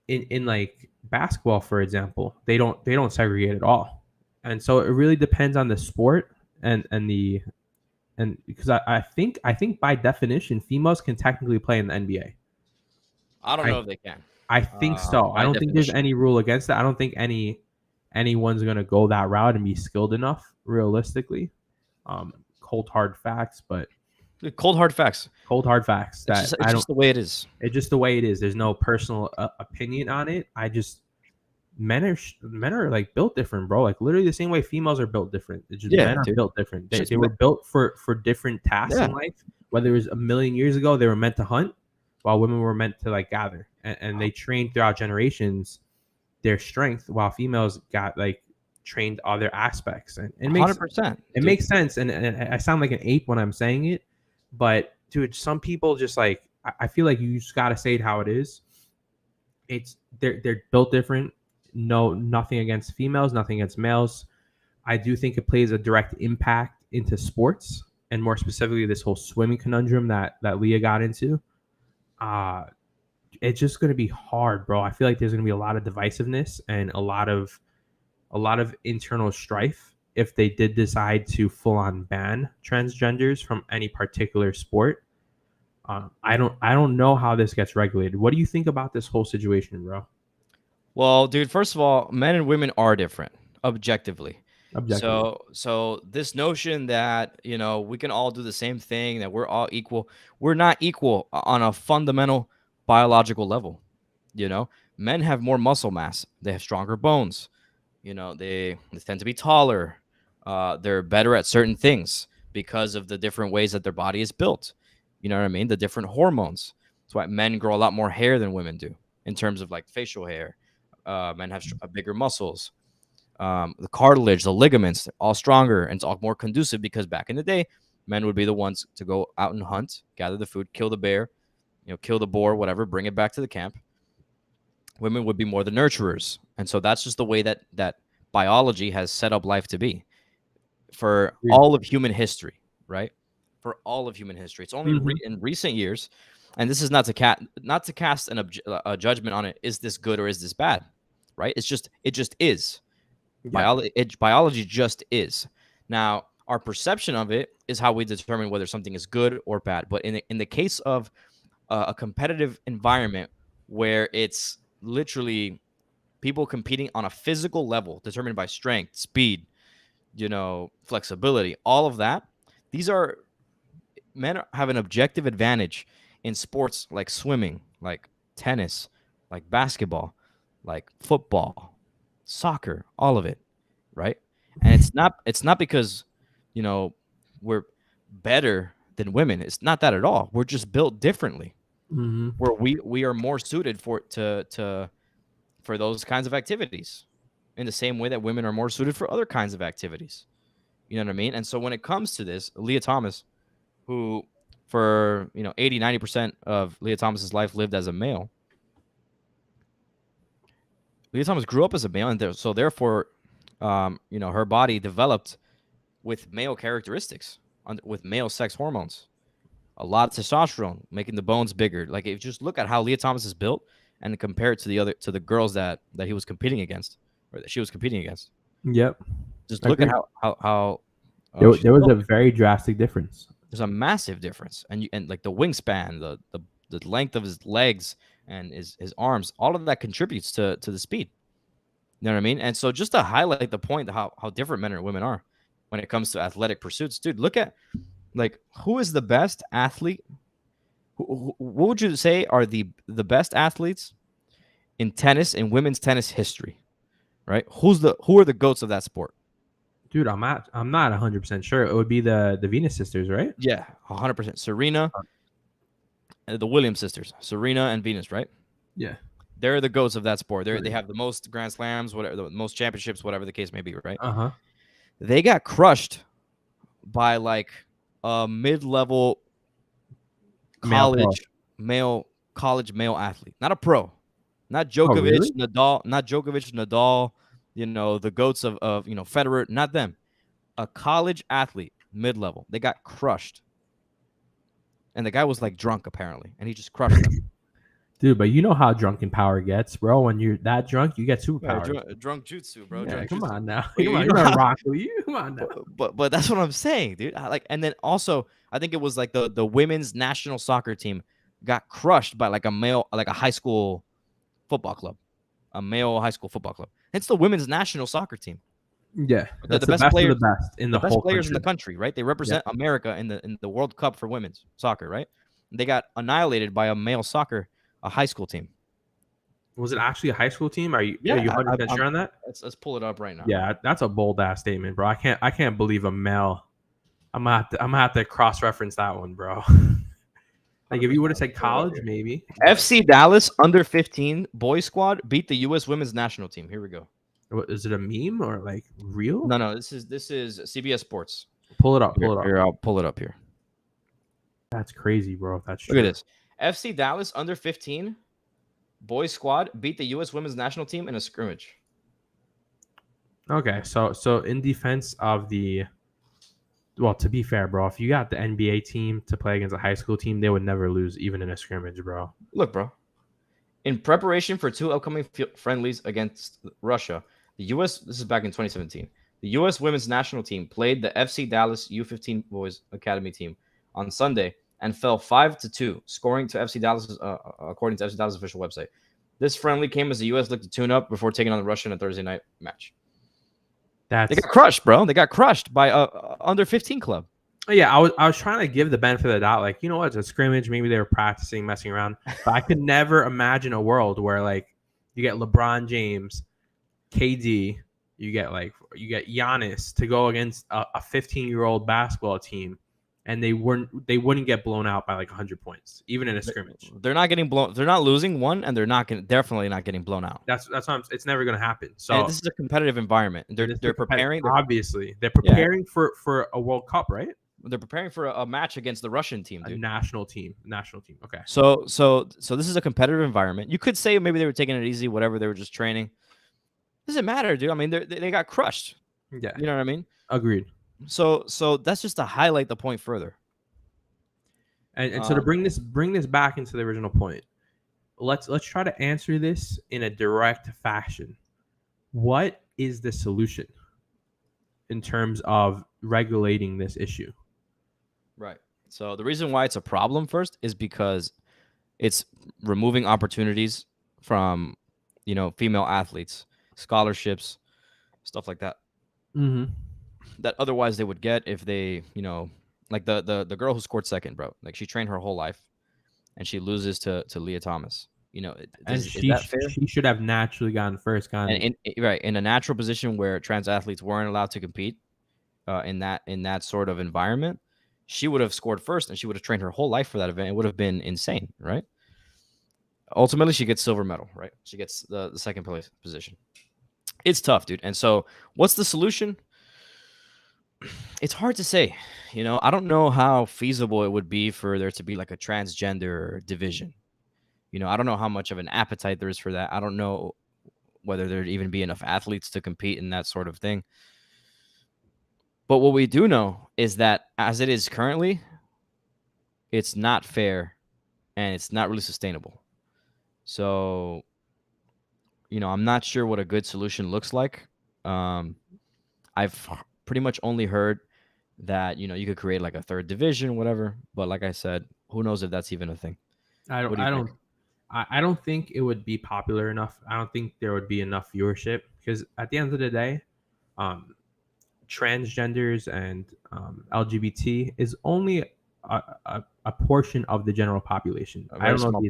in like basketball, for example, they don't segregate at all, and so it really depends on the sport and because I think by definition females can technically play in the NBA. I don't know if they can. I think so. I don't think there's any rule against that. I don't think anyone's gonna go that route and be skilled enough realistically. Cold hard facts, but cold hard facts. It's just the way it is. It's just the way it is. There's no personal opinion on it. Men are like built different, bro. Like literally the same way females are built different. Men are built different. They were built for different tasks in life. Whether it was a million years ago, they were meant to hunt, while women were meant to like gather, and they trained throughout generations their strength, while females got like trained other aspects. And it makes 100%. It makes sense. And I sound like an ape when I'm saying it, But dude, some people just like I feel like you just gotta say it how it is. It's they're built different. No, nothing against females, nothing against males. I do think it plays a direct impact into sports, and more specifically, this whole swimming conundrum that Leah got into. Uh it's just going to be hard, bro. I feel like there's going to be a lot of divisiveness and a lot of internal strife if they did decide to full on ban transgenders from any particular sport. I don't know how this gets regulated. What do you think about this whole situation, bro? Well, dude, first of all, men and women are different objectively. Objectively. So this notion that, we can all do the same thing, that we're all equal, we're not equal on a fundamental biological level. You know, men have more muscle mass, they have stronger bones, they tend to be taller, they're better at certain things because of the different ways that their body is built. You know what I mean? The different hormones. That's why men grow a lot more hair than women do in terms of like facial hair. Men have bigger muscles. The cartilage, the ligaments, they're all stronger, and it's all more conducive because back in the day, men would be the ones to go out and hunt, gather the food, kill the bear, kill the boar, whatever, bring it back to the camp. Women would be more the nurturers, and so that's just the way that biology has set up life to be for Agreed. all of human history, right? For all of human history, it's only Mhm. in recent years, and this is not to cast a judgment on it. Is this good or is this bad? Right? It just is. Yeah. Biology just is. Now, our perception of it is how we determine whether something is good or bad. But in the case of a competitive environment where it's literally people competing on a physical level, determined by strength, speed, flexibility, all of that, these are men have an objective advantage in sports like swimming, like tennis, like basketball, like football, soccer, all of it, right? And it's not because, you know, we're better than women. It's not that at all. We're just built differently. Mhm. Where we are more suited for those kinds of activities in the same way that women are more suited for other kinds of activities. You know what I mean? And so when it comes to this, Leah Thomas, who for 80-90% of Leah Thomas's life lived as a male. Leah Thomas grew up as a male, and so therefore, her body developed with male characteristics, with male sex hormones, a lot of testosterone, making the bones bigger. Like, if you just look at how Leah Thomas is built and compare it to the girls that he was competing against, or that she was competing against, Yep. just look at Agreed. how she's There was built. a very drastic difference. There's a massive difference, and like the wingspan, the length of his legs and his arms, all of that contributes to the speed. You know what I mean? And so just to highlight the point how different men and women are when it comes to athletic pursuits, dude, look at like who is the best athlete? What would you say are the best athletes in tennis, in women's tennis history? Right? Who are the goats of that sport? Dude, I'm not 100% sure. It would be the Venus sisters, right? Yeah, 100%. Serena, the Williams sisters, Serena and Venus, right? Yeah. They're the goats of that sport. They Right. have the most Grand Slams, whatever, the most championships, whatever the case may be, right? Uh-huh. They got crushed by like a mid-level Male pro. college male athlete, not a pro, not Oh, Djokovic, really? Nadal, the goats of Federer, not them. A college athlete, mid-level. They got crushed. And the guy was like drunk apparently, and he just crushed them. Dude, but you know how drunken power gets, bro. When you're that drunk, you get Yeah, superpowers. drunk jutsu, bro. Yeah, Drunk come jutsu. on now. But Come on, you you're know not how, rock you. Come on now. but that's what I'm saying, dude. And then also I think it was like the women's national soccer team got crushed by like a high school football club, a male high school football club. It's the women's national soccer team. Yeah, They're that's the best of the best in the the best whole players in the country. country, right? They Yeah. represent America in the World Cup for women's soccer, right? They got annihilated by a high school team. Was it actually a high school team? Are you Yeah, 100% sure on that? let's pull it up right now. Yeah, that's a bold ass statement, bro. I can't believe a male. I'm gonna have to cross reference that one, bro. Like if you would have said college, maybe. But FC Dallas under 15 boys squad beat the U.S. women's national team. Here we go. what, is it a meme or like real? No, this is CBS Sports. Pull it up. Here, Pull it up. here, I'll pull it up here. That's crazy, bro. That's true. Look at this. FC Dallas under 15 boys squad beat the U.S. women's national team in a scrimmage. Okay, so in defense of the, well, to be fair, bro, if you got the NBA team to play against a high school team, they would never lose even in a scrimmage, bro. Look, bro. In preparation for 2 upcoming friendlies against Russia, the U.S. This is back in 2017. The U.S. women's national team played the FC Dallas U15 boys academy team on Sunday and fell 5-2, scoring to FC Dallas, according to FC Dallas' official website. This friendly came as the U.S. looked to tune up before taking on the Russia in a Thursday night match. They got crushed, bro. They got crushed by under 15 club. Yeah, I was trying to give the benefit of the doubt, like, you know what, it's a scrimmage. Maybe they were practicing, messing around. But I could never imagine a world where, like, you get LeBron James, KD, you get Giannis to go against a 15-year-old basketball team, and they wouldn't get blown out by like 100 points, even in a scrimmage. They're not getting blown. They're not losing one, and they're definitely not getting blown out. That's what it's never going to happen. So and this is a competitive environment. They're preparing. Obviously, they're preparing for a World Cup, right? They're preparing for a match against the Russian team, dude. A national team. Okay. So this is a competitive environment. You could say maybe they were taking it easy, whatever. They were just training. Doesn't matter, dude. I mean, they got crushed. Yeah. You know what I mean? Agreed. So that's just to highlight the point further. And so to bring this back into the original point, let's try to answer this in a direct fashion. What is the solution in terms of regulating this issue? Right. So the reason why it's a problem first is because it's removing opportunities from, female athletes, scholarships, stuff like that. Mm-hmm. That otherwise they would get if they, like the girl who scored second, bro. Like, she trained her whole life, and she loses to Leah Thomas. Is that fair? She should have naturally gone first. In a natural position where trans athletes weren't allowed to compete, in that sort of environment, she would have scored first, and she would have trained her whole life for that event. It would have been insane, right? Ultimately, she gets silver medal, right? She gets the second place position. It's tough, dude. And so, what's the solution? It's hard to say. I don't know how feasible it would be for there to be like a transgender division. I don't know how much of an appetite there is for that. I don't know whether there'd even be enough athletes to compete in that sort of thing. But what we do know is that as it is currently, it's not fair and it's not really sustainable. So, I'm not sure what a good solution looks like. I've pretty much only heard that, you could create like a third division, whatever. But like I said, who knows if that's even a thing? I don't think it would be popular enough. I don't think there would be enough viewership, because at the end of the day, transgenders and LGBT is only a portion of the general population. I don't know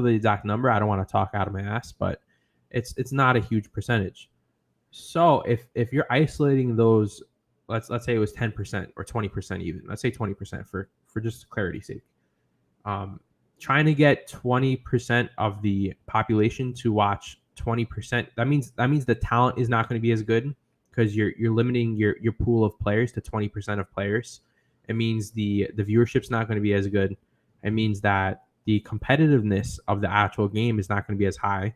the exact number. I don't want to talk out of my ass, but it's not a huge percentage. So if you're isolating those, let's say it was 10% or 20% even. Let's say 20% for just clarity's sake. Trying to get 20% of the population to watch 20%, that means the talent is not going to be as good, because you're limiting your pool of players to 20% of players. It means the viewership's not going to be as good. It means that the competitiveness of the actual game is not going to be as high.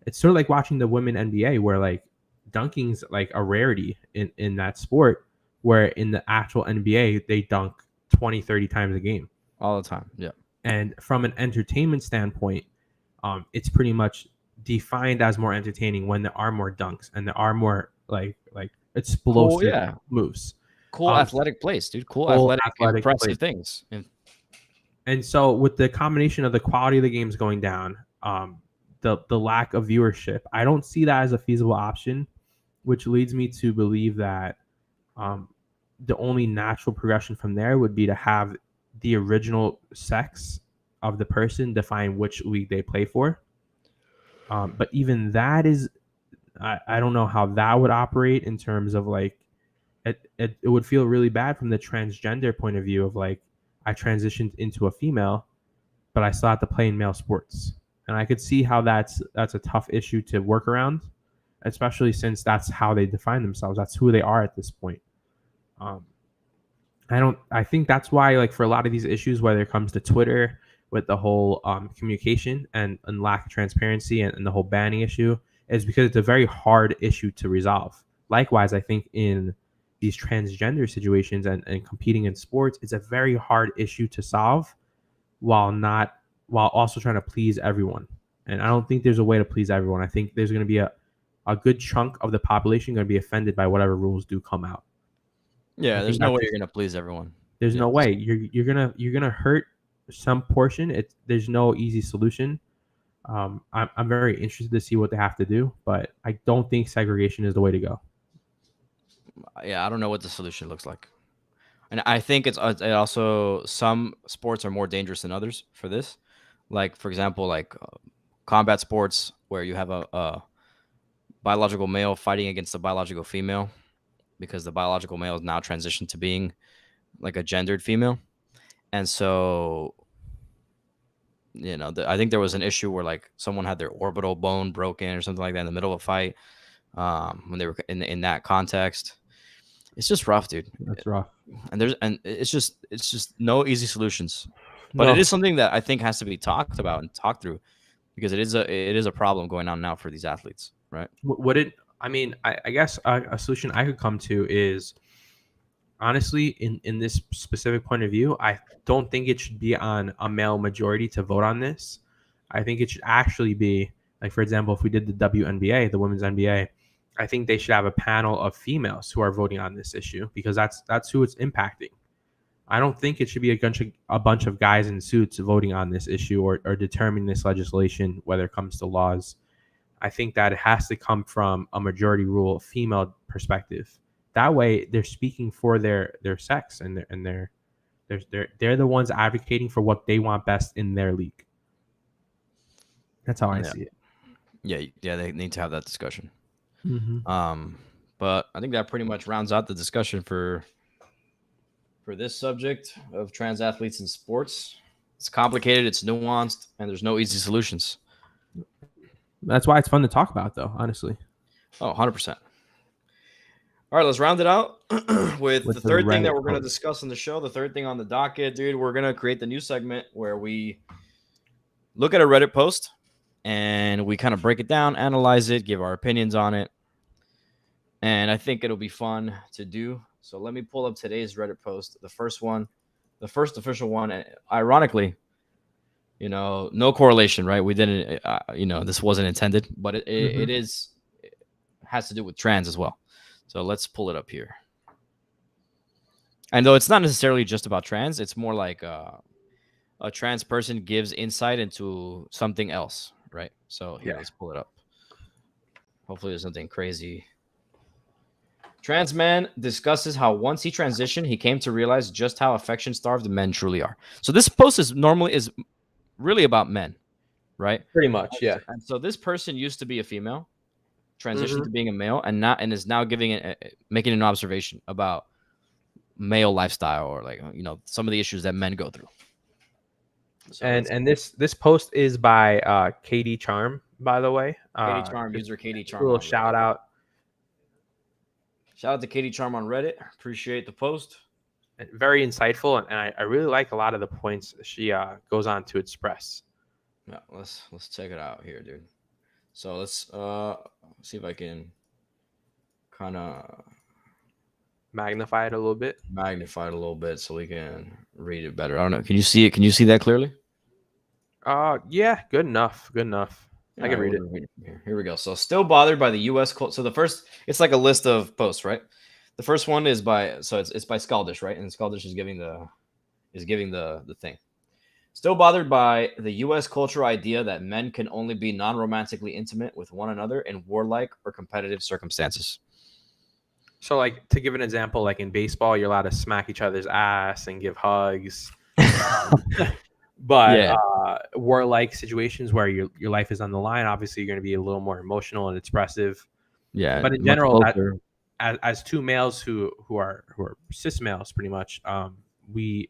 It's sort of like watching the women NBA, where like dunking's like a rarity in that sport, where in the actual NBA they dunk 20-30 times a game all the time. Yeah. And from an entertainment standpoint, it's pretty much defined as more entertaining when there are more dunks and there are more like explosive moves. Cool athletic plays, dude. Cool athletic impressive things. And so with the combination of the quality of the games going down, the lack of viewership, I don't see that as a feasible option, which leads me to believe that the only natural progression from there would be to have the original sex of the person define which league they play for. But even that is, I don't know how that would operate in terms of like, it would feel really bad from the transgender point of view of like, I transitioned into a female, but I still have to play in male sports. And I could see how that's a tough issue to work around, especially since that's how they define themselves. That's who they are at this point. I think that's why, like, for a lot of these issues, whether it comes to Twitter with the whole communication and lack of transparency and the whole banning issue, is because it's a very hard issue to resolve. Likewise, I think in these transgender situations and competing in sports, it's a very hard issue to solve while not while also trying to please everyone. And I don't think there's a way to please everyone. I think there's going to be a good chunk of the population going to be offended by whatever rules do come out. Yeah, I there's think no that's way just, you're gonna please everyone. there's Yeah. no way you're gonna hurt some portion. There's no easy solution. I'm very interested to see what they have to do, but I don't think segregation is the way to go. Yeah, I don't know what the solution looks like, and I think it also some sports are more dangerous than others for this. Like for example, like combat sports where you have a biological male fighting against a biological female because the biological male is now transitioned to being like a gendered female, and so I think there was an issue where like someone had their orbital bone broken or something like that in the middle of a fight when they were in that context. It's just rough, dude. That's rough. And it's just no easy solutions, but No, it is something that I think has to be talked about and talked through because it is a problem going on now for these athletes, right? what it. I mean, I guess a solution I could come to is honestly, in this specific point of view, I don't think it should be on a male majority to vote on this. I think it should actually be, like, for example, if we did the WNBA, the women's NBA, I think they should have a panel of females who are voting on this issue because that's who it's impacting. I don't think it should be a bunch of guys in suits voting on this issue or determining this legislation, whether it comes to laws. I think that it has to come from a majority rule female perspective. That way, they're speaking for their sex and they're the ones advocating for what they want best in their league. That's how I Yeah. see it. Yeah. They need to have that discussion. Mm-hmm. But I think that pretty much rounds out the discussion for this subject of trans athletes in sports. It's complicated, it's nuanced, and there's no easy solutions. That's why it's fun to talk about, though. Honestly. Oh, 100%. All right, let's round it out with the third thing that we're going to discuss on the show. The third thing on the docket, dude, we're going to create the new segment where we look at a Reddit post and we kind of break it down, analyze it, give our opinions on it. And I think it'll be fun to do. So let me pull up today's Reddit post, the first one, the first official one. And ironically, no correlation, right? We didn't, this wasn't intended, but it has to do with trans as well. So let's pull it up here. And though it's not necessarily just about trans, it's more like a trans person gives insight into something else, right? So here, let's pull it up. Hopefully there's nothing crazy. Trans man discusses how once he transitioned, he came to realize just how affection-starved men truly are. So this post is really about men, right? Pretty much, yeah. And so this person used to be a female, transitioned to being a male, and is now making an observation about male lifestyle or some of the issues that men go through. So and this post is by Katie Charm, by the way. Katie Charm, user Katie Charm. A little shout out. Shout out to Katie Charm on Reddit. Appreciate the post. Very insightful, and I really like a lot of the points she goes on to express. Yeah, let's check it out here, dude. So let's see if I can kind of magnify it a little bit. So we can read it better. I don't know. Can you see it? Can you see that clearly? Yeah, good enough. I can read it. Here we go. So still bothered by the U.S. So the first, it's like a list of posts, right? The first one is it's by Scaldish, right? And Scaldish is giving the thing. Still bothered by the U.S. cultural idea that men can only be non-romantically intimate with one another in warlike or competitive circumstances. So, like, to give an example, like in baseball, you're allowed to smack each other's ass and give hugs. But warlike situations where your life is on the line, obviously, you're going to be a little more emotional and expressive. Yeah. But in general, as two males who are cis males, pretty much, we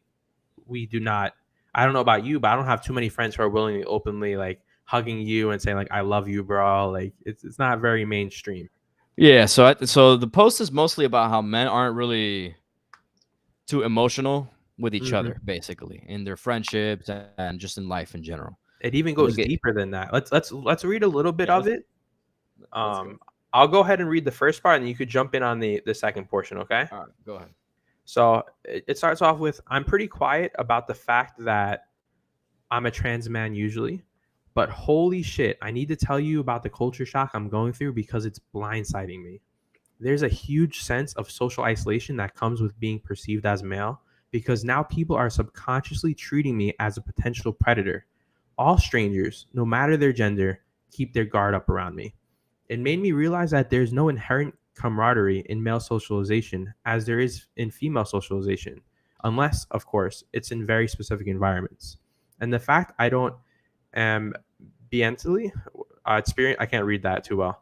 do not. I don't know about you, but I don't have too many friends who are willingly openly like hugging you and saying like I love you, bro. Like it's not very mainstream. Yeah, so the post is mostly about how men aren't really too emotional with each Mhm. other, basically, in their friendships and just in life in general. It even I think goes deeper than that. Let's read a little bit yeah, of it. let's go. I'll go ahead and read the first part, and you could jump in on the second portion. Okay. All right, go ahead. So it starts off with, I'm pretty quiet about the fact that I'm a trans man usually, but holy shit, I need to tell you about the culture shock I'm going through because it's blindsiding me. There's a huge sense of social isolation that comes with being perceived as male because now people are subconsciously treating me as a potential predator. All strangers, no matter their gender, keep their guard up around me. It made me realize that there's no inherent camaraderie in male socialization as there is in female socialization, unless, of course, it's in very specific environments. And the fact I don't ambientally experience, I can't read that too well,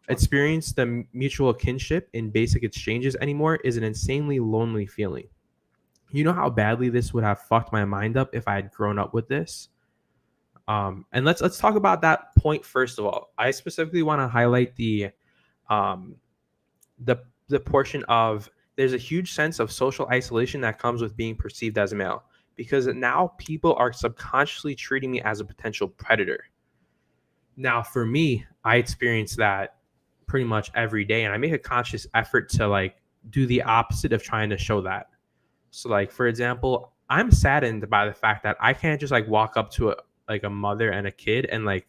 experience the mutual kinship in basic exchanges anymore is an insanely lonely feeling. You know how badly this would have fucked my mind up if I had grown up with this. And let's talk about that point first of all. I specifically want to highlight um, the the portion of there's a huge sense of social isolation that comes with being perceived as a male because now people are subconsciously treating me as a potential predator. Now, for me, I experience that pretty much every day, and I make a conscious effort to like do the opposite of trying to show that. So, like for example, I'm saddened by the fact that I can't just like walk up to a mother and a kid and like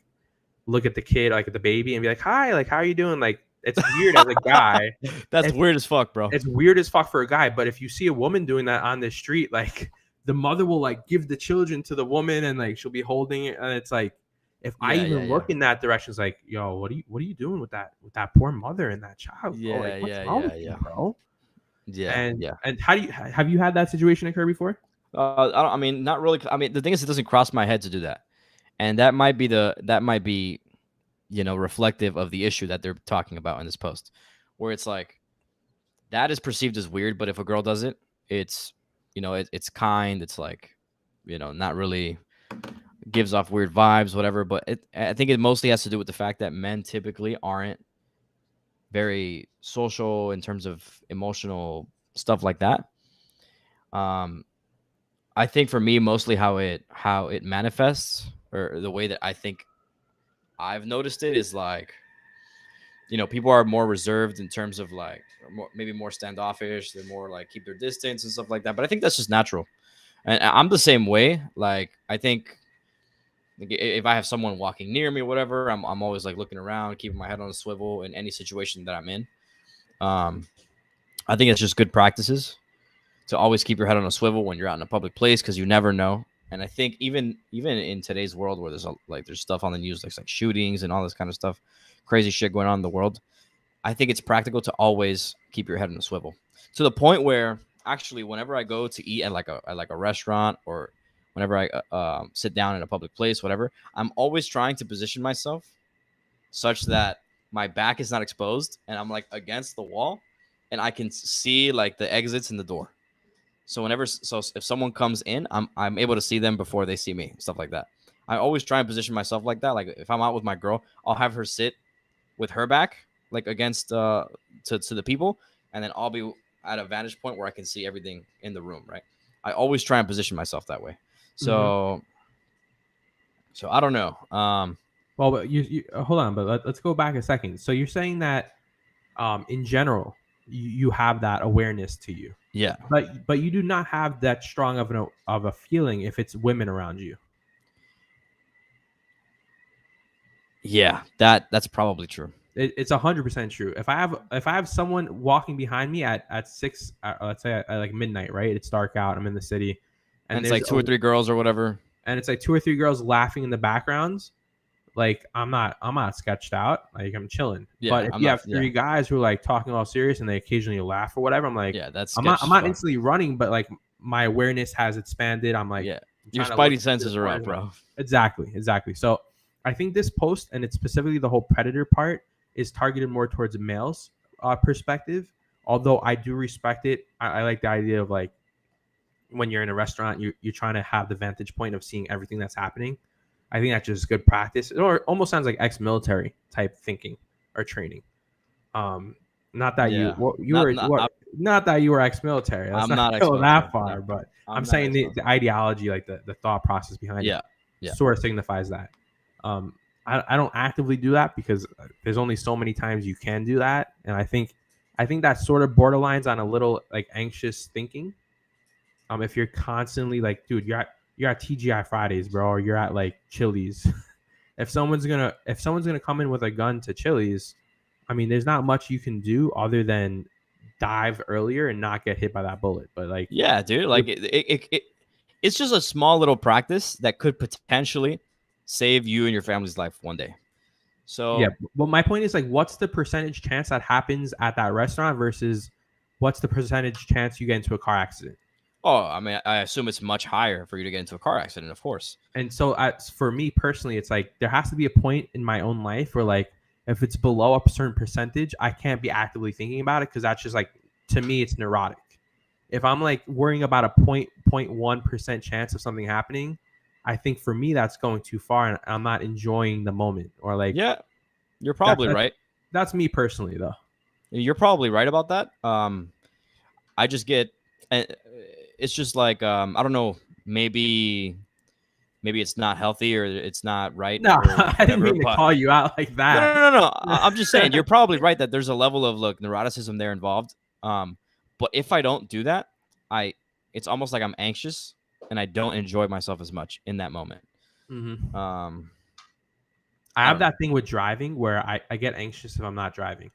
look at the kid, like at the baby, and be like, "Hi, like how are you doing?" Like it's weird as a guy. That's It's weird as fuck, bro. it's weird as fuck for a guy, but if you see a woman doing that on the street, like the mother will like give the children to the woman and like she'll be holding it, and it's like if I Yeah, yeah, even yeah. look in that direction, it's like, yo, what are you doing with that poor mother and that child, bro? Like Yeah, what's yeah, wrong yeah, with you, yeah. bro? Yeah, And yeah. and how do you have you had that situation occur before? I mean, not really. I mean, the thing is, it doesn't cross my head to do that, and that might be, reflective of the issue that they're talking about in this post, where it's like that is perceived as weird, but if a girl does it, it's, it's kind. It's like, not really gives off weird vibes, whatever. But I think it mostly has to do with the fact that men typically aren't very social in terms of emotional stuff like that. Um, I think for me, mostly how it manifests, or the way that I think I've noticed it, is like, people are more reserved in terms of like, maybe more standoffish. They're more like keep their distance and stuff like that. But I think that's just natural, and I'm the same way. Like I think if I have someone walking near me or whatever, I'm always like looking around, keeping my head on a swivel in any situation that I'm in. Um, I think it's just good practices to always keep your head on a swivel when you're out in a public place, because you never know. And I think even in today's world where there's stuff on the news like shootings and all this kind of stuff, crazy shit going on in the world, I think it's practical to always keep your head on a swivel, to the point where actually whenever I go to eat at like a restaurant, or whenever I sit down in a public place, whatever, I'm always trying to position myself such that my back is not exposed and I'm like against the wall, and I can see like the exits and the door. So if someone comes in, I'm able to see them before they see me, stuff like that. I always try and position myself like that. Like if I'm out with my girl, I'll have her sit with her back like against to the people, and then I'll be at a vantage point where I can see everything in the room, right? I always try and position myself that way. Mm-hmm. So I don't know. Well, but you hold on, but let's go back a second. So you're saying that in general, you have that awareness to you, Yeah. but you do not have that strong of a feeling if it's women around you. Yeah, that's probably true. It's 100% true. If I have someone walking behind me at six, let's say at like midnight, right? It's dark out. I'm in the city, And and it's like two or three girls or whatever. and it's like two or three girls laughing in the backgrounds. Like I'm not sketched out. Like I'm chilling. Yeah, But if I'm you not. have Yeah, three guys who are like talking all serious and they occasionally laugh or whatever, I'm like, yeah, that's I'm sketch not I'm as not fuck. instantly running, but like my awareness has expanded. I'm like, Yeah, I'm your trying to look spidey into the senses are corners up, of my- bro. Exactly. So I think this post, and it's specifically the whole predator part, is targeted more towards a male's perspective. Although I do respect it. I like the idea of like when you're in a restaurant, you're trying to have the vantage point of seeing everything that's happening. I think that's just good practice. It almost sounds like ex-military type thinking or training. Um, Not that Yeah. you Not, were not I'm, not that you were ex-military. Let's I'm not not go ex-military. that far, No, but I'm I'm not saying the ex-military. ideology, like the thought process behind it, Yeah. Yeah. sort of signifies that. I don't actively do that because there's only so many times you can do that, and I think that sort of borderlines on a little like anxious thinking. If you're constantly like, dude, you're at TGI Fridays, bro, or you're at like Chili's. If someone's gonna come in with a gun to Chili's, I mean, there's not much you can do other than dive earlier and not get hit by that bullet. But like, Yeah, dude. Like it's just a small little practice that could potentially save you and your family's life one day. yeah. So, But my point is like, what's the percentage chance that happens at that restaurant versus what's the percentage chance you get into a car accident? oh, I mean, I assume it's much higher for you to get into a car accident, of course. And so for me personally, it's like there has to be a point in my own life where like if it's below a certain percentage, I can't be actively thinking about it because that's just like, to me, it's neurotic. If I'm like worrying about a 0.1% chance of something happening, I think for me that's going too far and I'm not enjoying the moment, or like Yeah, you're that's probably that's, right. that's me personally though. You're probably right about that. I just get, it's just like, I don't know, maybe it's not healthy or it's not right No, or I didn't whatever. mean to But call you out like no, no, that. no, no, no. I'm just saying you're probably right that there's a level of like neuroticism there involved. But if I don't do that, I it's almost like I'm anxious and I don't enjoy myself as much in that moment. Mm-hmm. Um, I I have don't know. that thing with driving where I get anxious if I'm not driving.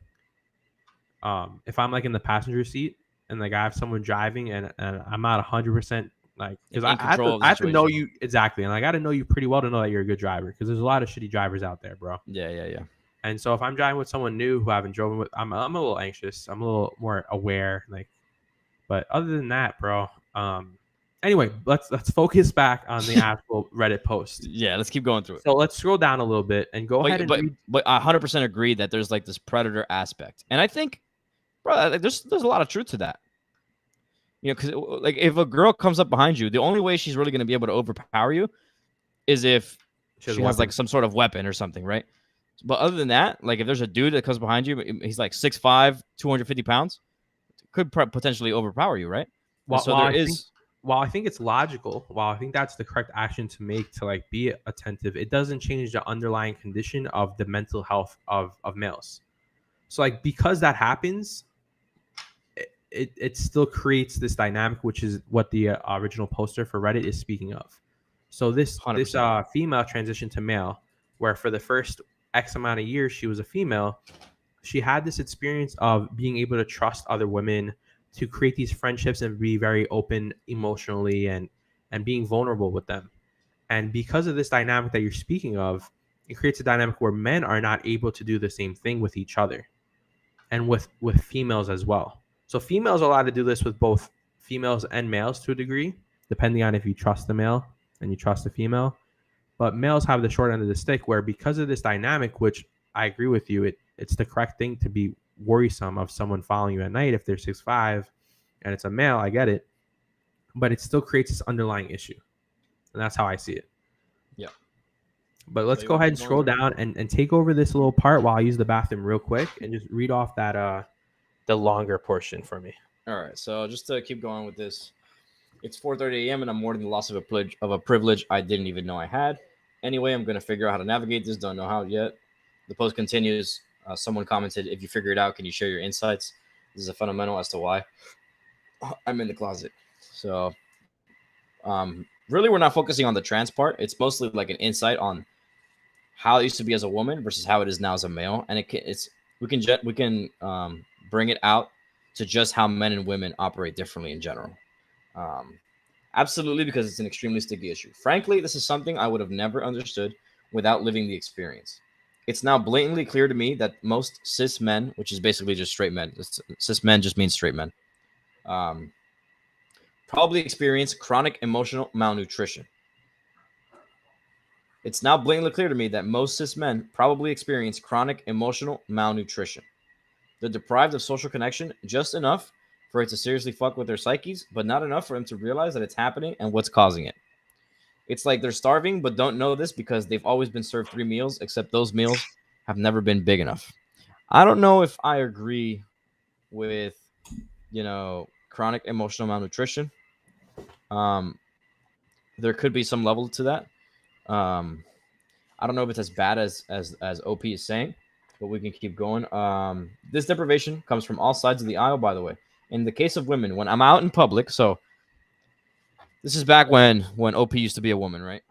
If I'm like in the passenger seat and like I have someone driving and I'm not 100% like, because In I have to control of the I have to know situation. you exactly, and I got to know you pretty well to know that you're a good driver because there's a lot of shitty drivers out there, bro. Yeah, yeah, yeah. And so if I'm driving with someone new who I haven't driven with, I'm a little anxious. I'm a little more aware, like. But other than that, bro. Anyway, let's focus back on the actual Reddit post. Yeah, let's keep going through it. So let's scroll down a little bit and go ahead But and but read. but I 100% agree that there's like this predator aspect, and I think, bro, like, there's a lot of truth to that. You know, because like if a girl comes up behind you, the only way she's really going to be able to overpower you is if She has a she has like weapon. some sort of weapon or something, right? But other than that, like if there's a dude that comes behind you, he's like 6'5", 250 pounds, could potentially overpower you, right? And While, so while there I think is while I think it's logical, while I think that's the correct action to make to like be attentive, it doesn't change the underlying condition of the mental health of males. So like because that happens, it still creates this dynamic, which is what the original poster for Reddit is speaking of. So this 100%. female transitioned to male, where for the first X amount of years she was a female. She had this experience of being able to trust other women, to create these friendships and be very open emotionally and being vulnerable with them. And because of this dynamic that you're speaking of, it creates a dynamic where men are not able to do the same thing with each other and with females as well. So females are allowed to do this with both females and males to a degree, depending on if you trust the male and you trust the female. But males have the short end of the stick where because of this dynamic, which I agree with you, it's the correct thing to be worrisome of someone following you at night if they're 6'5" and it's a male, I get it. But it still creates this underlying issue. And that's how I see it. Yeah. But So let's you go want to ahead keep and going scroll through? down and take over this little part while I use the bathroom real quick and just read off that the longer portion for me. All right. So just to keep going with this, it's 4:30 a.m. and I'm mourning the loss of a privilege I didn't even know I had. Anyway, I'm gonna figure out how to navigate this. Don't know how yet. The post continues. Someone commented, "If you figure it out, can you share your insights?" This is a fundamental as to why I'm in the closet. So, really, we're not focusing on the trans part. It's mostly like an insight on how it used to be as a woman versus how it is now as a male, and it's we can bring it out to just how men and women operate differently in general. Um, Absolutely, because it's an extremely sticky issue. Frankly, this is something I would have never understood without living the experience. It's now blatantly clear to me that most cis men, which is basically just straight men, cis men just means straight men, um, probably experience chronic emotional malnutrition. It's now blatantly clear to me that most cis men probably experience chronic emotional malnutrition. They're deprived of social connection just enough for it to seriously fuck with their psyches, but not enough for them to realize that it's happening and what's causing it. It's like they're starving but don't know this because they've always been served 3 meals, except those meals have never been big enough. I don't know if I agree. with, chronic emotional malnutrition. Um, there could be some level to that. Um, I don't know if it's as bad as OP is saying, but we can keep going. This deprivation comes from all sides of the aisle, by the way. In the case of women, when I'm out in public, so this is back when OP used to be a woman, right?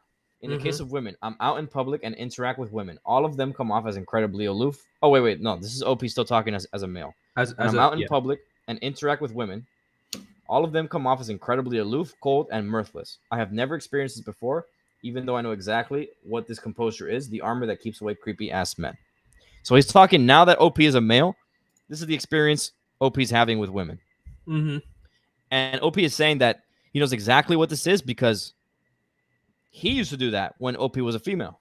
In the Mm-hmm. case of women, I'm out in public and interact with women. All of them come off as incredibly aloof. Oh, wait, no, this is OP still talking as a male. When as I'm a out in public and interact with women, all of them come off as incredibly aloof, cold, and mirthless. I have never experienced this before, even though I know exactly what this composure is, the armor that keeps away creepy ass men. So he's talking now that OP is a male. This is the experience OP is having with women. Mm-hmm. And OP is saying that he knows exactly what this is because he used to do that when OP was a female.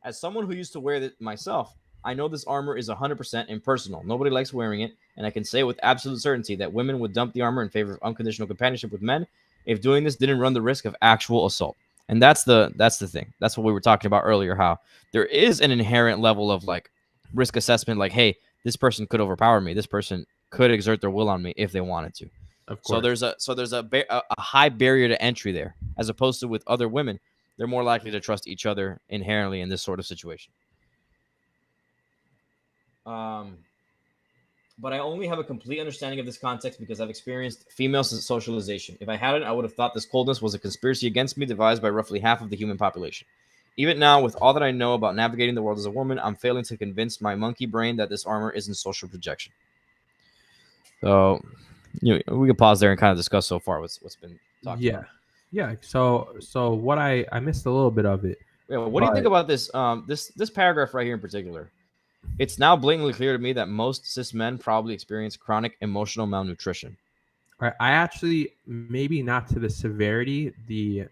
As someone who used to wear it myself, I know this armor is 100% impersonal. Nobody likes wearing it, and I can say with absolute certainty that women would dump the armor in favor of unconditional companionship with men if doing this didn't run the risk of actual assault. And that's the thing. That's what we were talking about earlier, how there is an inherent level of like risk assessment, like, hey, this person could overpower me. This person could exert their will on me if they wanted to. Of So course. there's a high barrier to entry there, as opposed to with other women. They're more likely to trust each other inherently in this sort of situation. But I only have a complete understanding of this context because I've experienced female socialization. If I hadn't, I would have thought this coldness was a conspiracy against me devised by roughly half of the human population. Even now, with all that I know about navigating the world as a woman, I'm failing to convince my monkey brain that this armor isn't social projection. So, we can pause there and kind of discuss so far what's been talked Yeah. about. Yeah. So what I missed a little bit of it. Yeah, what do you think about this? This paragraph right here in particular. It's now blatantly clear to me that most cis men probably experience chronic emotional malnutrition. I actually, maybe not to the severity, the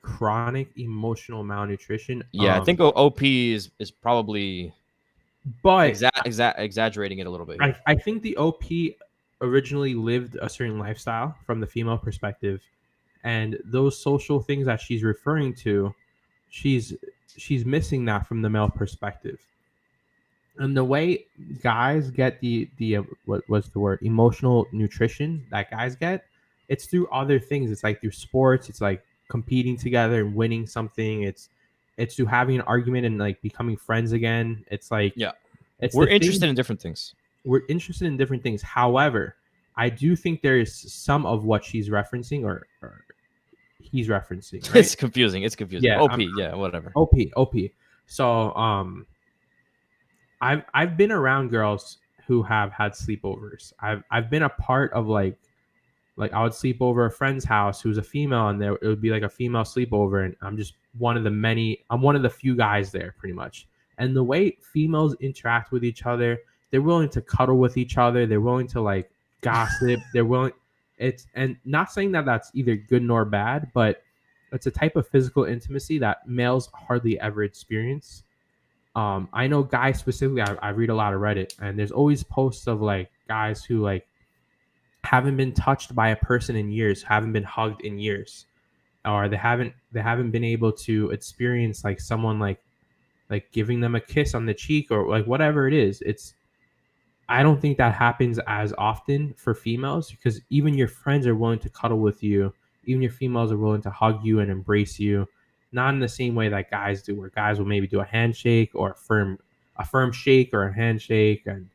chronic emotional malnutrition. Yeah, I think OP is probably But exaggerating it a little bit here. I think the OP originally lived a certain lifestyle from the female perspective, and those social things that she's referring to, she's missing that from the male perspective. And the way guys get the what was the word, emotional nutrition that guys get, it's through other things. It's like through sports. It's like competing together and winning something. It's through having an argument and like becoming friends again. It's like, yeah, it's we're interested in different things. We're interested in different things. However, I do think there is some of what she's referencing or he's referencing. Right? It's confusing. Yeah, OP. Yeah, whatever. OP. So I've been around girls who have had sleepovers. I've been a part of like I would sleep over a friend's house who's a female, and there it would be like a female sleepover, and I'm just one of the few guys there pretty much. And the way females interact with each other, they're willing to cuddle with each other, they're willing to like gossip, they're willing, it's, and not saying that that's either good nor bad, but it's a type of physical intimacy that males hardly ever experience. I know guys specifically, I read a lot of Reddit, and there's always posts of like guys who like haven't been touched by a person in years, haven't been hugged in years, or they haven't been able to experience like someone like giving them a kiss on the cheek or like whatever it is. It's, I don't think that happens as often for females, because even your friends are willing to cuddle with you, even your females are willing to hug you and embrace you, not in the same way that guys do, where guys will maybe do a handshake or a firm shake or a handshake, and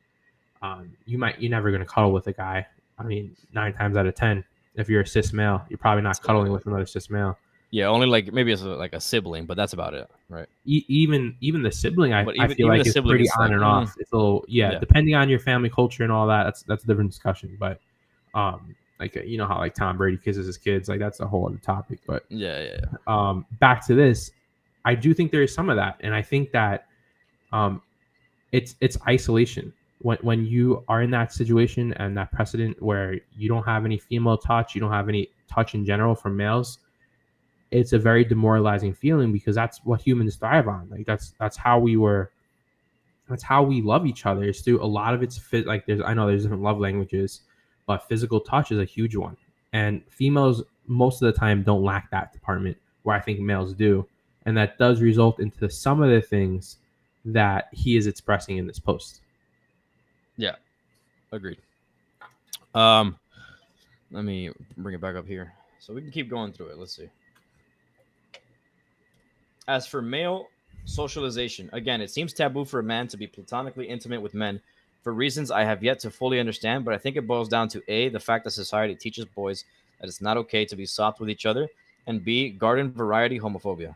you're never going to cuddle with a guy. I mean, 9 times out of 10, if you're a cis male, you're probably not cuddling with another cis male. Yeah, only like maybe it's like a sibling, but that's about it, right? Even the sibling, I feel even like the it's sibling pretty is on like, and off. It's a little, depending on your family culture and all that. That's a different discussion. But like you know how like Tom Brady kisses his kids, like that's a whole other topic. But yeah. Back to this, I do think there is some of that, and I think that it's isolation. When you are in that situation and that precedent where you don't have any female touch, you don't have any touch in general from males, it's a very demoralizing feeling, because that's what humans thrive on. Like that's how we love each other, is through a lot of it's fit. Like I know there's different love languages, but physical touch is a huge one. And females most of the time don't lack that department, where I think males do. And that does result into some of the things that he is expressing in this post. Yeah, agreed. Um, let me bring it back up here so we can keep going through it. Let's see. As for male socialization, again, it seems taboo for a man to be platonically intimate with men for reasons I have yet to fully understand, but I think it boils down to A, the fact that society teaches boys that it's not okay to be soft with each other, and B, garden variety homophobia.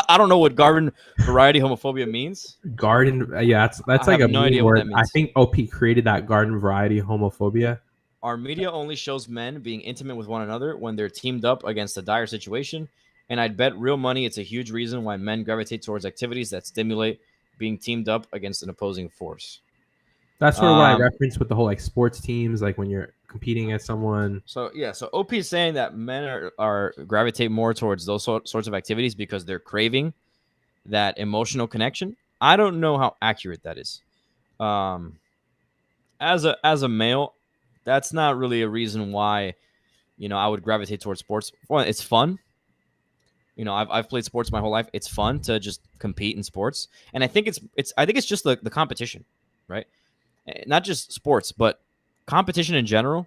I don't know what garden variety homophobia means. Garden, yeah, that's I like have a no mean idea what word. that I means. think OP created that garden variety homophobia. Our media only shows men being intimate with one another when they're teamed up against a dire situation, and I'd bet real money it's a huge reason why men gravitate towards activities that stimulate being teamed up against an opposing force. That's sort of what I Um, referenced with the whole like sports teams, like when you're competing against someone. so yeah, so OP is saying that men are gravitate more towards those sorts of activities because they're craving that emotional connection. I don't know how accurate that is. Um, as a male, that's not really a reason why I would gravitate towards sports. Well, it's fun. I've played sports my whole life. It's fun to just compete in sports, and I think it's just the competition, right? Not just sports, but competition in general.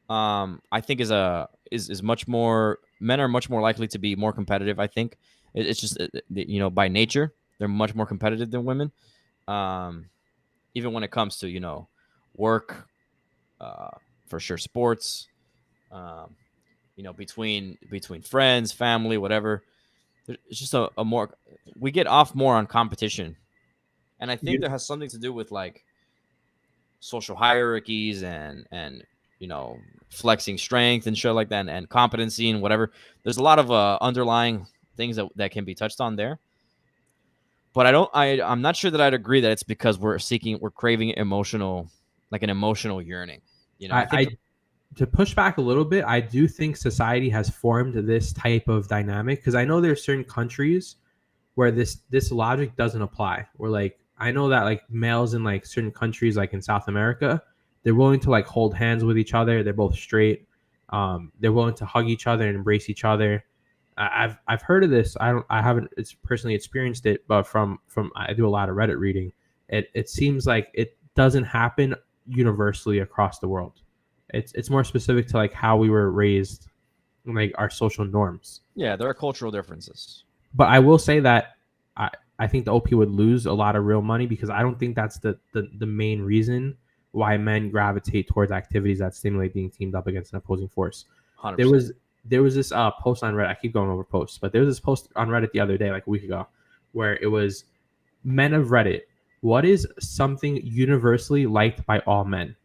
I think is much more. Men are much more likely to be more competitive. I think it's just by nature they're much more competitive than women. Um, Even when it comes to work, uh, for sure, sports. Um, between friends, family, whatever. It's just a more we get off more on competition, and I think You, that has something to do with like social hierarchies and flexing strength and shit like that, and competency and whatever. There's a lot of underlying things that can be touched on there, but I'm not sure that I'd agree that it's because we're craving an emotional yearning. I think I to push back a little bit, I do think society has formed this type of dynamic because I know there's certain countries where this logic doesn't apply. Where like I know that like males in like certain countries, like in South America, they're willing to like hold hands with each other. They're both straight. They're willing to hug each other and embrace each other. I've heard of this. I haven't it's personally experienced it, but from I do a lot of Reddit reading. It seems like it doesn't happen universally across the world. It's more specific to like how we were raised, like our social norms. yeah, there are cultural differences. But I will say that I think the OP would lose a lot of real money because I don't think that's the main reason why men gravitate towards activities that stimulate being teamed up against an opposing force. Hundred There percent. was there was this post on Reddit. I keep going over posts, but there was this post on Reddit the other day, like a week ago, where it was men of Reddit. What is something universally liked by all men?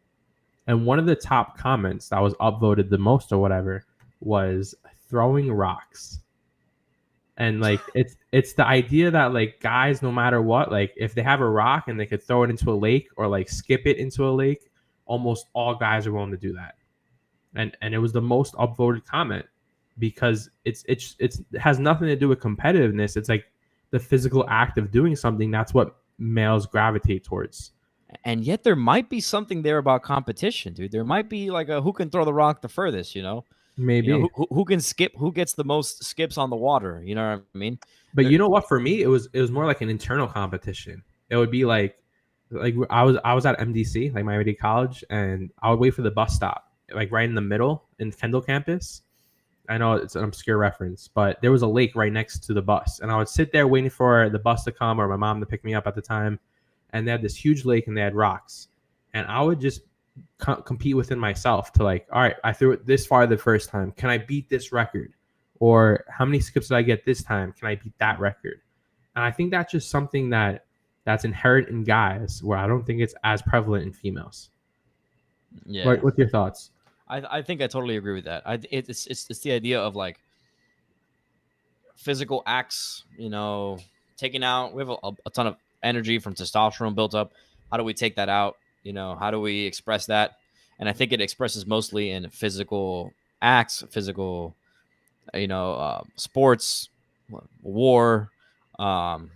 And one of the top comments that was upvoted the most or whatever was throwing rocks. And like it's the idea that like guys, no matter what, like if they have a rock and they could throw it into a lake or like skip it into a lake, almost all guys are willing to do that. And it was the most upvoted comment because it has nothing to do with competitiveness. It's like the physical act of doing something. That's what males gravitate towards. And yet there might be something there about competition, dude. There might be like a who can throw the rock the furthest, Maybe. who can skip, who gets the most skips on the water, you know what I mean? But you know what? For me, it was more like an internal competition. It would be like I was at MDC, like Miami Dade College, and I would wait for the bus stop, like right in the middle in Kendall campus. I know it's an obscure reference, but there was a lake right next to the bus, and I would sit there waiting for the bus to come or my mom to pick me up at the time. And they had this huge lake and they had rocks, and I would just compete within myself to like, all right, I threw it this far the first time. Can I beat this record? Or how many skips did I get this time? Can I beat that record? And I think that's just something that's inherent in guys, where I don't think it's as prevalent in females. Yeah, What's your thoughts? I think I totally agree with that. It's the idea of like physical acts, taking out. We have a ton of energy from testosterone built up. How do we take that out? How do we express that? And I think it expresses mostly in physical acts, physical, sports, war, um,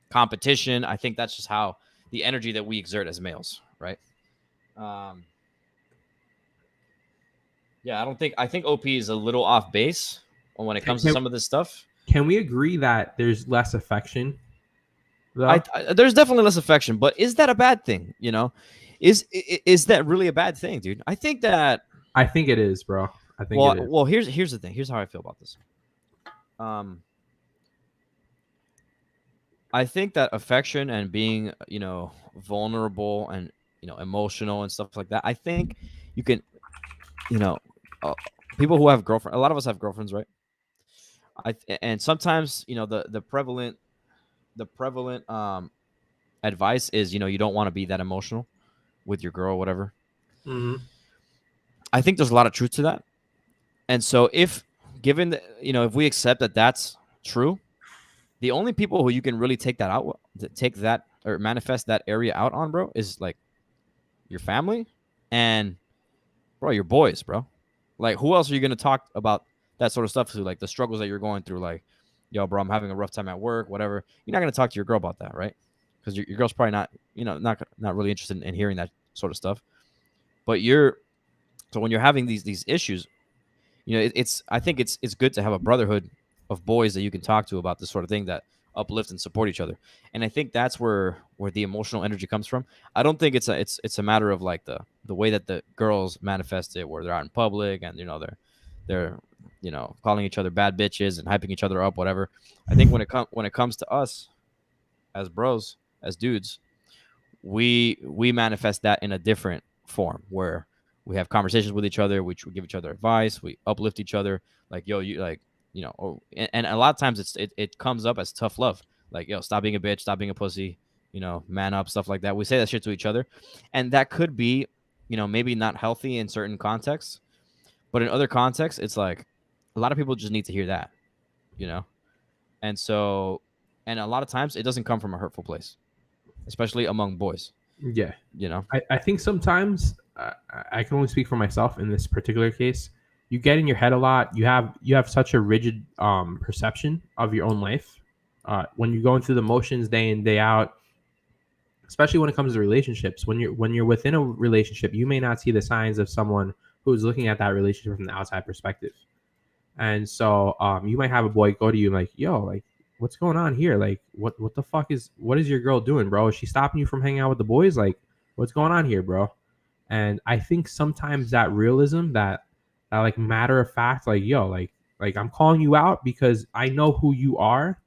competition. I think that's just how the energy that we exert as males, right? Um, yeah, I think OP is a little off base when it comes to Can, some of this stuff. can we agree that there's less affection, though? There's definitely less affection, but is that a bad thing? Is that really a bad thing, dude? I think that. I think it is, bro. I think it is. Well, here's the thing. Here's how I feel about this. Um, I think that affection and being, vulnerable and emotional and stuff like that. I think you can, you know, uh, people who have girlfriends. A lot of us have girlfriends, right? And sometimes the prevalent advice is you don't want to be that emotional with your girl, or whatever. Mm-hmm. I think there's a lot of truth to that. And so if given if we accept that that's true, the only people who you can really take that out, take that or manifest that area out on, bro, is like your family and bro, your boys, bro. Like, who else are you gonna talk about that sort of stuff to? Like the struggles that you're going through, like, yo, bro, I'm having a rough time at work, whatever. You're not gonna talk to your girl about that, right? Because your girl's probably not, not really interested in hearing that sort of stuff. But so when you're having these issues, I think it's good to have a brotherhood of boys that you can talk to about this sort of thing, that uplift and support each other. And I think that's where the emotional energy comes from. I don't think it's a matter of like the way that the girls manifest it, where they're out in public and they're calling each other bad bitches and hyping each other up, whatever. I think when it comes to us as bros, as dudes, we manifest that in a different form, where we have conversations with each other, we give each other advice, we uplift each other, like, yo, you like, and a lot of times it comes up as tough love, like, yo, stop being a bitch, stop being a pussy, man up, stuff like that. We say that shit to each other, and that could be, maybe not healthy in certain contexts, but in other contexts, it's like a lot of people just need to hear that, and so, and a lot of times it doesn't come from a hurtful place, especially among boys. Yeah. I think sometimes I can only speak for myself in this particular case. You get in your head a lot. You have such a rigid perception of your own life. When you're going through the motions day in, day out, especially when it comes to relationships, when you're within a relationship, you may not see the signs of someone who's looking at that relationship from the outside perspective. And so you might have a boy go to you like, yo, like, what's going on here? Like, what the fuck what is your girl doing, bro? Is she stopping you from hanging out with the boys? Like, what's going on here, bro? And I think sometimes that realism, that like matter of fact, like, yo, like I'm calling you out because I know who you are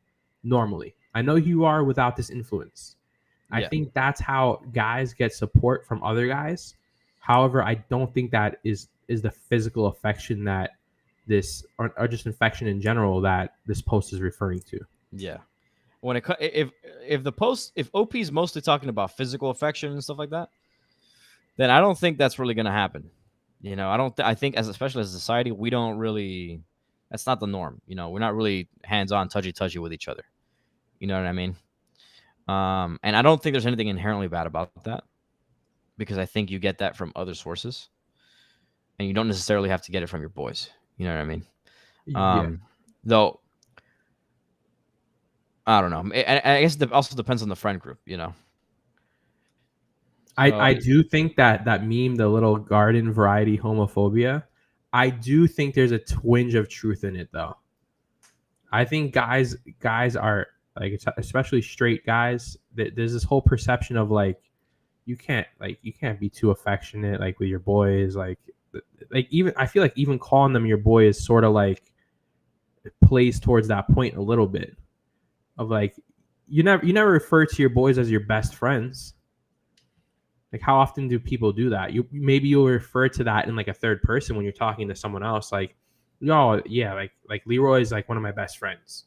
normally. I know who you are without this influence. I think that's how guys get support from other guys. However, I don't think that is the physical affection that this, or just infection in general, that this post is referring to. Yeah. When if OP is mostly talking about physical affection and stuff like that, then I don't think that's really going to happen. I think especially as a society, we don't really, that's not the norm. We're not really hands-on, touchy with each other. You know what I mean? And I don't think there's anything inherently bad about that, because I think you get that from other sources, and you don't necessarily have to get it from your boys. You know what I mean? Though, I don't know. I guess it also depends on the friend group, I do think that meme, the little garden variety homophobia, I do think there's a twinge of truth in it, though. I think guys are like, especially straight guys, there's this whole perception of like, you can't be too affectionate, like, with your boys, like even I feel like even calling them your boy is sort of like plays towards that point a little bit of like, you never refer to your boys as your best friends. Like, how often do people do that? You'll refer to that in like a third person when you're talking to someone else, like, yo, yeah, like Leroy is like one of my best friends.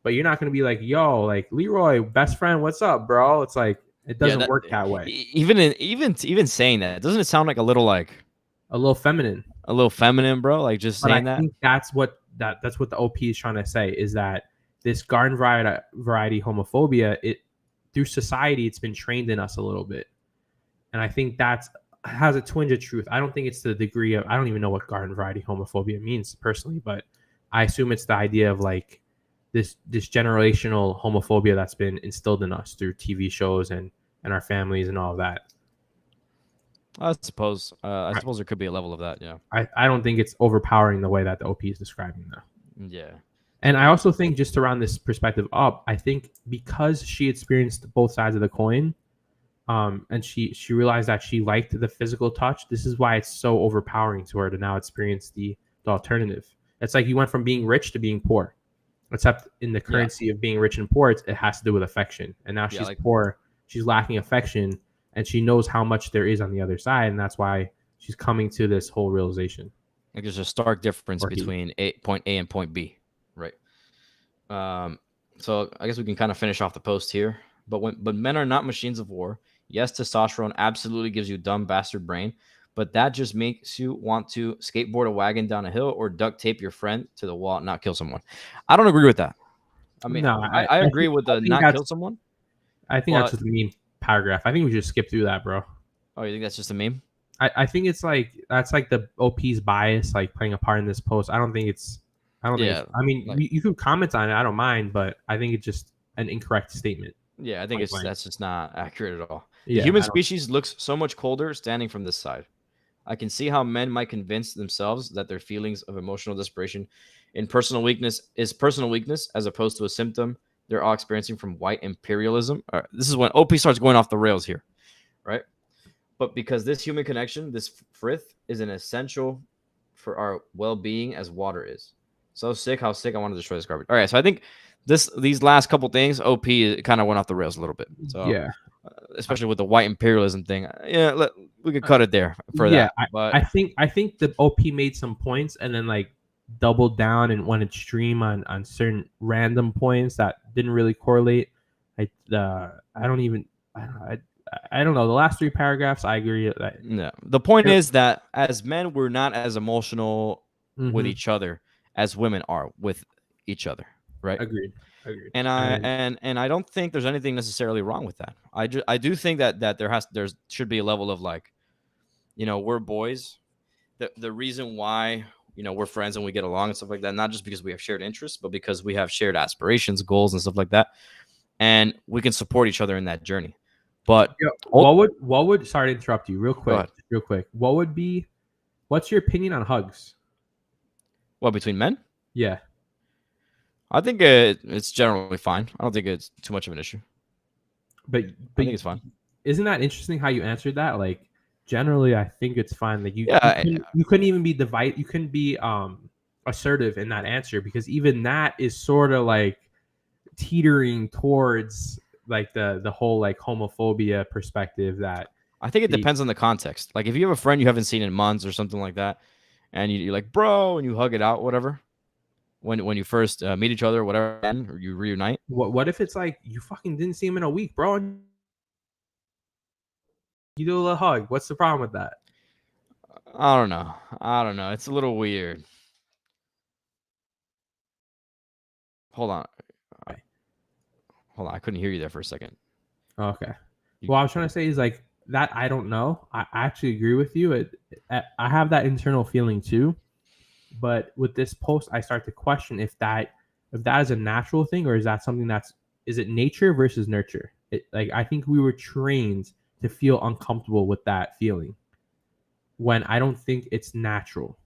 But you're not going to be like, yo, like, Leroy, best friend, what's up, bro? It's like, it doesn't work that way. Even saying that, doesn't it sound like a little feminine? A little feminine, bro. Like, just saying that. I think that's what the OP is trying to say, is that this garden variety homophobia, it through society, it's been trained in us a little bit, and I think that has a twinge of truth. I don't think it's the degree of, I don't even know what garden variety homophobia means personally, but I assume it's the idea of like this generational homophobia that's been instilled in us through TV shows and our families and all of that. I suppose there could be a level of that. Yeah. I don't think it's overpowering the way that the OP is describing though. Yeah. And I also think, just to round this perspective up, I think because she experienced both sides of the coin, And she realized that she liked the physical touch. This is why it's so overpowering to her to now experience the alternative. It's like you went from being rich to being poor, except in the Yeah. currency of being rich and poor, it has to do with affection. And now Yeah, she's like poor, she's lacking affection, and she knows how much there is on the other side, and that's why she's coming to this whole realization. there's a stark difference Or he. between point A and point B, right? Um, so I guess we can kind of finish off the post here. But men are not machines of war. Yes, testosterone absolutely gives you a dumb bastard brain, but that just makes you want to skateboard a wagon down a hill or duct tape your friend to the wall and not kill someone. I don't agree with that. I mean, No, I agree with I the think not kill someone, that's but just a meme paragraph. I think we should skip through that, bro. oh, you think that's just a meme? I think it's like that's like the OP's bias like playing a part in this post. I don't think it's Yeah, I mean like you can comment on it, I don't mind, but I think it's just an incorrect statement. yeah, I think Point blank. that's just not accurate at all. The Yeah, human I don't. species looks so much colder standing from this side. I can see how men might convince themselves that their feelings of emotional desperation in personal weakness as opposed to a symptom they're all experiencing from white imperialism. This is when OP starts going off the rails here, right? But because this human connection, this frith, is an essential for our well-being as water is. So sick, how sick I want to destroy this garbage. All right, so I think these last couple things, OP kind of went off the rails a little bit. So Yeah. especially with the white imperialism thing, yeah, we could cut it there for Yeah, that. But I think the OP made some points and then like doubled down and went extreme on certain random points that didn't really correlate. I don't even I don't know. The last three paragraphs, I agree. no, the point is that as men, we're not as emotional with Mhm. each other as women are with each other, right? Agreed. Agreed. And I don't think there's anything necessarily wrong with that. I do think that there should be a level of like, we're boys. The reason why we're friends and we get along and stuff like that, not just because we have shared interests, but because we have shared aspirations, goals, and stuff like that, and we can support each other in that journey. But Yeah, what would sorry to interrupt you real quick. What's your opinion on hugs? between men, Yeah. I think it's generally fine. I don't think it's too much of an issue. But I think it's fine. Isn't that interesting how you answered that? Like generally I think it's fine. Like Yeah, you couldn't even be you couldn't be assertive in that answer because even that is sort of like teetering towards like the whole like homophobia perspective that I think it depends on the context. Like if you have a friend you haven't seen in months or something like that, and you're like, bro, and you hug it out, whatever. When you first meet each other, whatever, or you reunite. what if it's like you fucking didn't see him in a week, bro? And you do a little hug. What's the problem with that? I don't know. It's a little weird. Hold on. Hold on. I couldn't hear you there for a second. Okay. What I was trying to say is like that. I don't know. I actually agree with you. I have that internal feeling too. But with this post, I start to question if that is a natural thing or is that something is it nature versus nurture? Like I think we were trained to feel uncomfortable with that feeling when I don't think it's natural.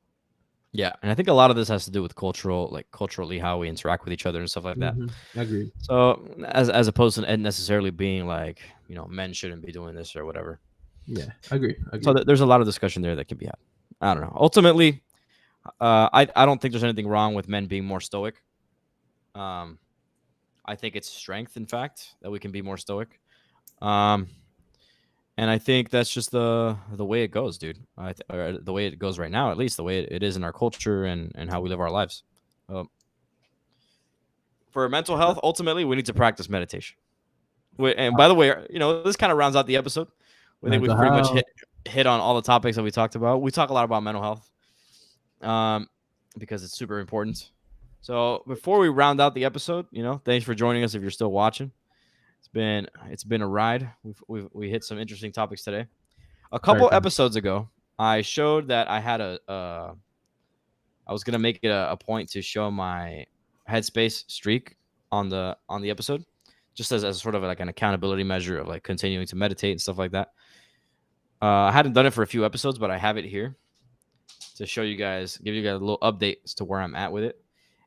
Yeah, and I think a lot of this has to do with culturally how we interact with each other and stuff like that. Agreed. So as opposed to it necessarily being like men shouldn't be doing this or whatever. Yeah, agree. So there's a lot of discussion there that can be had. I don't know. Ultimately, I don't think there's anything wrong with men being more stoic. I think it's strength, in fact, that we can be more stoic. And I think that's just the way it goes, dude. Or the way it goes right now, at least the way it is in our culture and how we live our lives. For mental health, ultimately, we need to practice meditation. And by the way, this kind of rounds out the episode. I think we've pretty much hit on all the topics that we talked about. We talk a lot about mental health, because it's super important. So before we round out the episode, thanks for joining us if you're still watching. It's been a ride. We hit some interesting topics today. A couple episodes ago, I showed that I had I was gonna make it a point to show my headspace streak on the episode, just as sort of like an accountability measure of like continuing to meditate and stuff like that. I hadn't done it for a few episodes, but I have it here to show you guys, give you guys a little update as to where I'm at with it.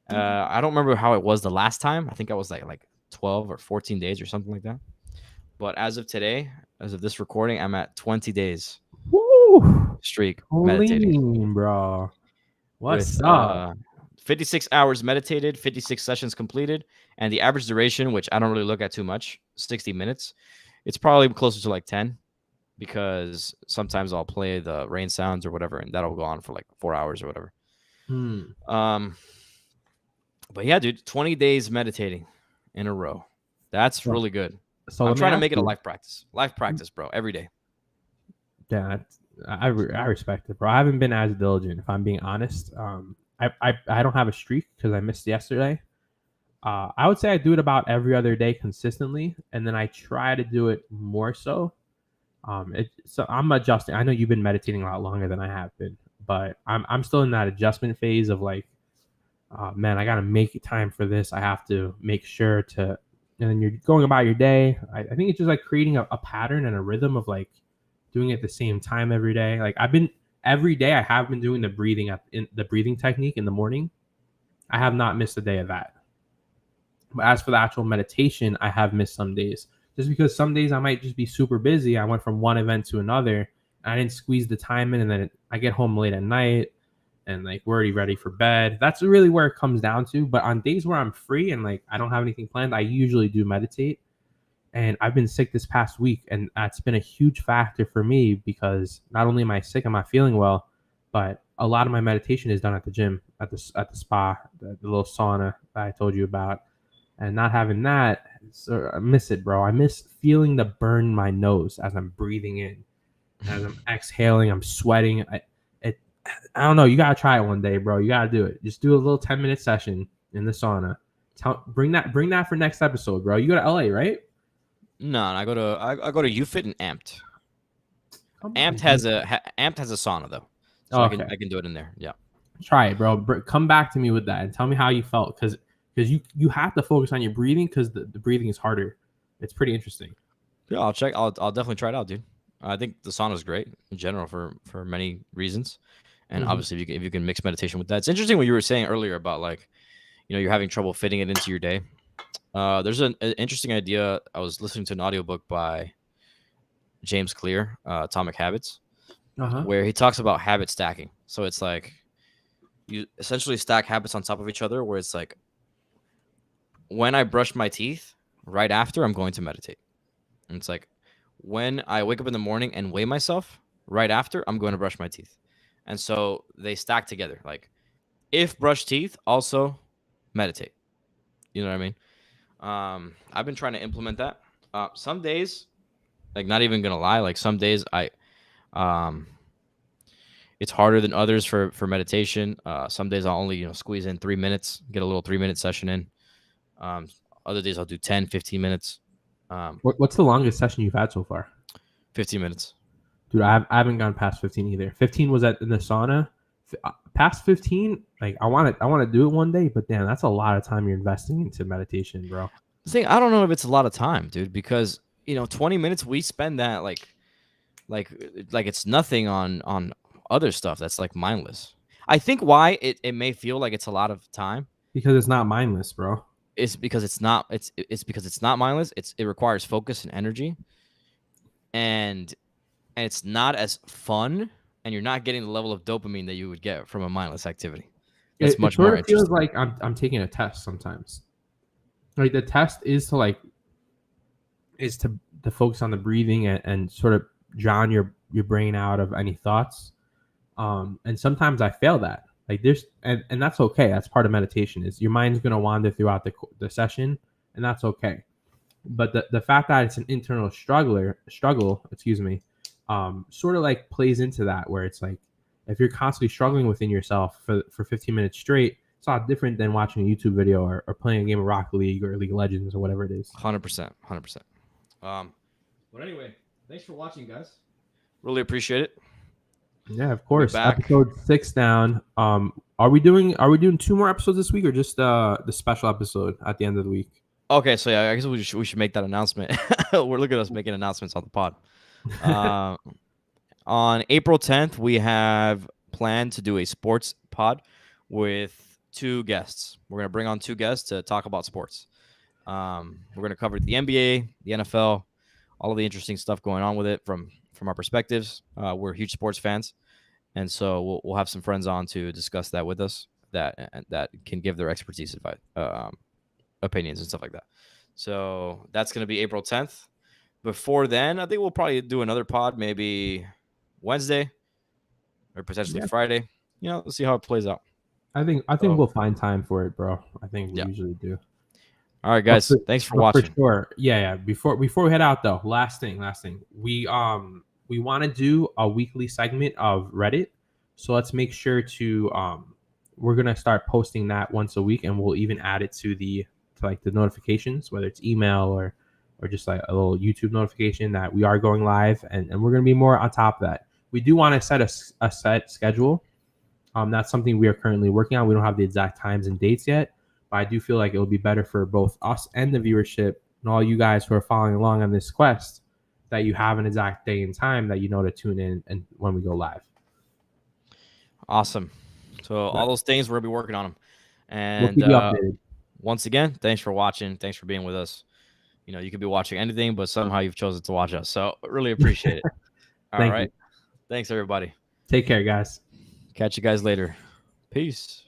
I don't remember how it was the last time. I think I was like 12 or 14 days or something like that. But as of today, As of this recording, I'm at 20 days Woo! streak meditating Clean, bro. with What's up? 56 hours meditated, 56 sessions completed, and the average duration, which I don't really look at too much, 60 minutes. It's probably closer to like 10 because sometimes I'll play the rain sounds or whatever, and that'll go on for like 4 hours or whatever. Hmm. But yeah, dude, 20 days meditating in a row. That's So, really good. so I'm let me trying to ask make it a you. life practice. Life practice, bro, every day. Yeah, I respect it, bro. I haven't been as diligent, if I'm being honest. I don't have a streak because I missed yesterday. I would say I do it about every other day consistently, and then I try to do it more so. So I'm adjusting. I know you've been meditating a lot longer than I have been, but I'm still in that adjustment phase of like, man, I gotta make time for this. I have to make sure to, and then you're going about your day. I think it's just like creating a pattern and a rhythm of like doing it at the same time every day. Like every day I have been doing the breathing technique in the morning. I have not missed a day of that. But as for the actual meditation, I have missed some days. Just because some days I might just be super busy. I went from one event to another. And I didn't squeeze the time in, and then I get home late at night, and like we're already ready for bed. That's really where it comes down to. But on days where I'm free and like I don't have anything planned, I usually do meditate. And I've been sick this past week, and that's been a huge factor for me because not only am I sick, am I feeling well, but a lot of my meditation is done at the gym, at the spa, the little sauna that I told you about. And not having that, so I miss it, bro. I miss feeling the burn in my nose as I'm breathing in, as I'm exhaling. I'm sweating. I don't know. You gotta try it one day, bro. You gotta do it. Just do a little 10-minute session in the sauna. Bring that for next episode, bro. You go to LA, right? No, I go to UFit and Amped. Come on, Amped has a sauna though, so oh, okay. I can do it in there. Yeah. Try it, bro. Come back to me with that and tell me how you felt, because you have to focus on your breathing because the breathing is harder. It's pretty interesting. Yeah, I'll check. I'll definitely try it out, dude. I think the sauna is great in general for many reasons, and obviously if you can mix meditation with that, it's interesting what you were saying earlier about like, you're having trouble fitting it into your day. There's an interesting idea. I was listening to an audiobook by James Clear, Atomic Habits, Uh-huh. where he talks about habit stacking. So it's like you essentially stack habits on top of each other, where it's like when I brush my teeth, right after I'm going to meditate. And it's like when I wake up in the morning and weigh myself, right after I'm going to brush my teeth. And so they stack together. Like if brush teeth, also meditate. You know what I mean? I've been trying to implement that. Some days, like not even gonna lie, like some days um, it's harder than others for meditation. Some days I'll only squeeze in 3 minutes, get a little 3-minute session in. Other days I'll do 10, 15 minutes. What's the longest session you've had so far? 15 minutes. Dude, I haven't gone past 15 either. 15 was in the sauna. Past 15, like I want to do it one day, but damn, that's a lot of time you're investing into meditation, bro. The thing, I don't know if it's a lot of time, dude, because 20 minutes we spend that like it's nothing on other stuff that's like mindless. I think why it may feel like it's a lot of time Because it's not mindless, bro. is because it's not because it's not mindless. It requires focus and energy, and it's not as fun, and you're not getting the level of dopamine that you would get from a mindless activity. That's It much sort more of feels interesting. like I'm taking a test sometimes. Like the test is to focus on the breathing and sort of drown your brain out of any thoughts. And sometimes I fail that. Like there's and that's okay. That's part of meditation. Is your mind's gonna wander throughout the session, and that's okay. But the fact that it's an internal struggle, excuse me, sort of like plays into that, where it's like if you're constantly struggling within yourself for 15 minutes straight, it's a lot different than watching a YouTube video or playing a game of Rocket League or League of Legends or whatever it is. 100%, 100%. But anyway, thanks for watching, guys. Really appreciate it. Yeah, of course. back. Episode 6 down. Are we doing 2 more episodes this week or just the special episode at the end of the week? Okay, so yeah, I guess we should make that announcement. We're looking at us making announcements on the pod. On April 10th, we have planned to do a sports pod with 2 guests. We're going to bring on 2 guests to talk about sports. We're going to cover the NBA, the NFL, all of the interesting stuff going on with it from our perspectives. We're huge sports fans, and so we'll have some friends on to discuss that with us that can give their expertise, advice, opinions, and stuff like that. So that's going to be April 10th. Before then, I think we'll probably do another pod, maybe Wednesday or potentially Friday. Let's see how it plays out. I think we'll find time for it, bro. I think we usually do. All right, guys. Thanks for watching. For sure. Yeah. Before we head out though, last thing. We want to do a weekly segment of Reddit. So let's make sure to we're gonna start posting that once a week, and we'll even add it to the notifications, whether it's email or just like a little YouTube notification that we are going live, and we're gonna be more on top of that. We do want to set a set schedule. That's something we are currently working on. We don't have the exact times and dates yet, but I do feel like it will be better for both us and the viewership and all you guys who are following along on this quest that you have an exact day and time that you know to tune in and when we go live. Awesome. So all those things, we're going to be working on them. And we'll keep you updated. Once again, thanks for watching. Thanks for being with us. You could be watching anything, but somehow you've chosen to watch us. So really appreciate it. All right. Thanks, everybody. Take care, guys. Catch you guys later. Peace.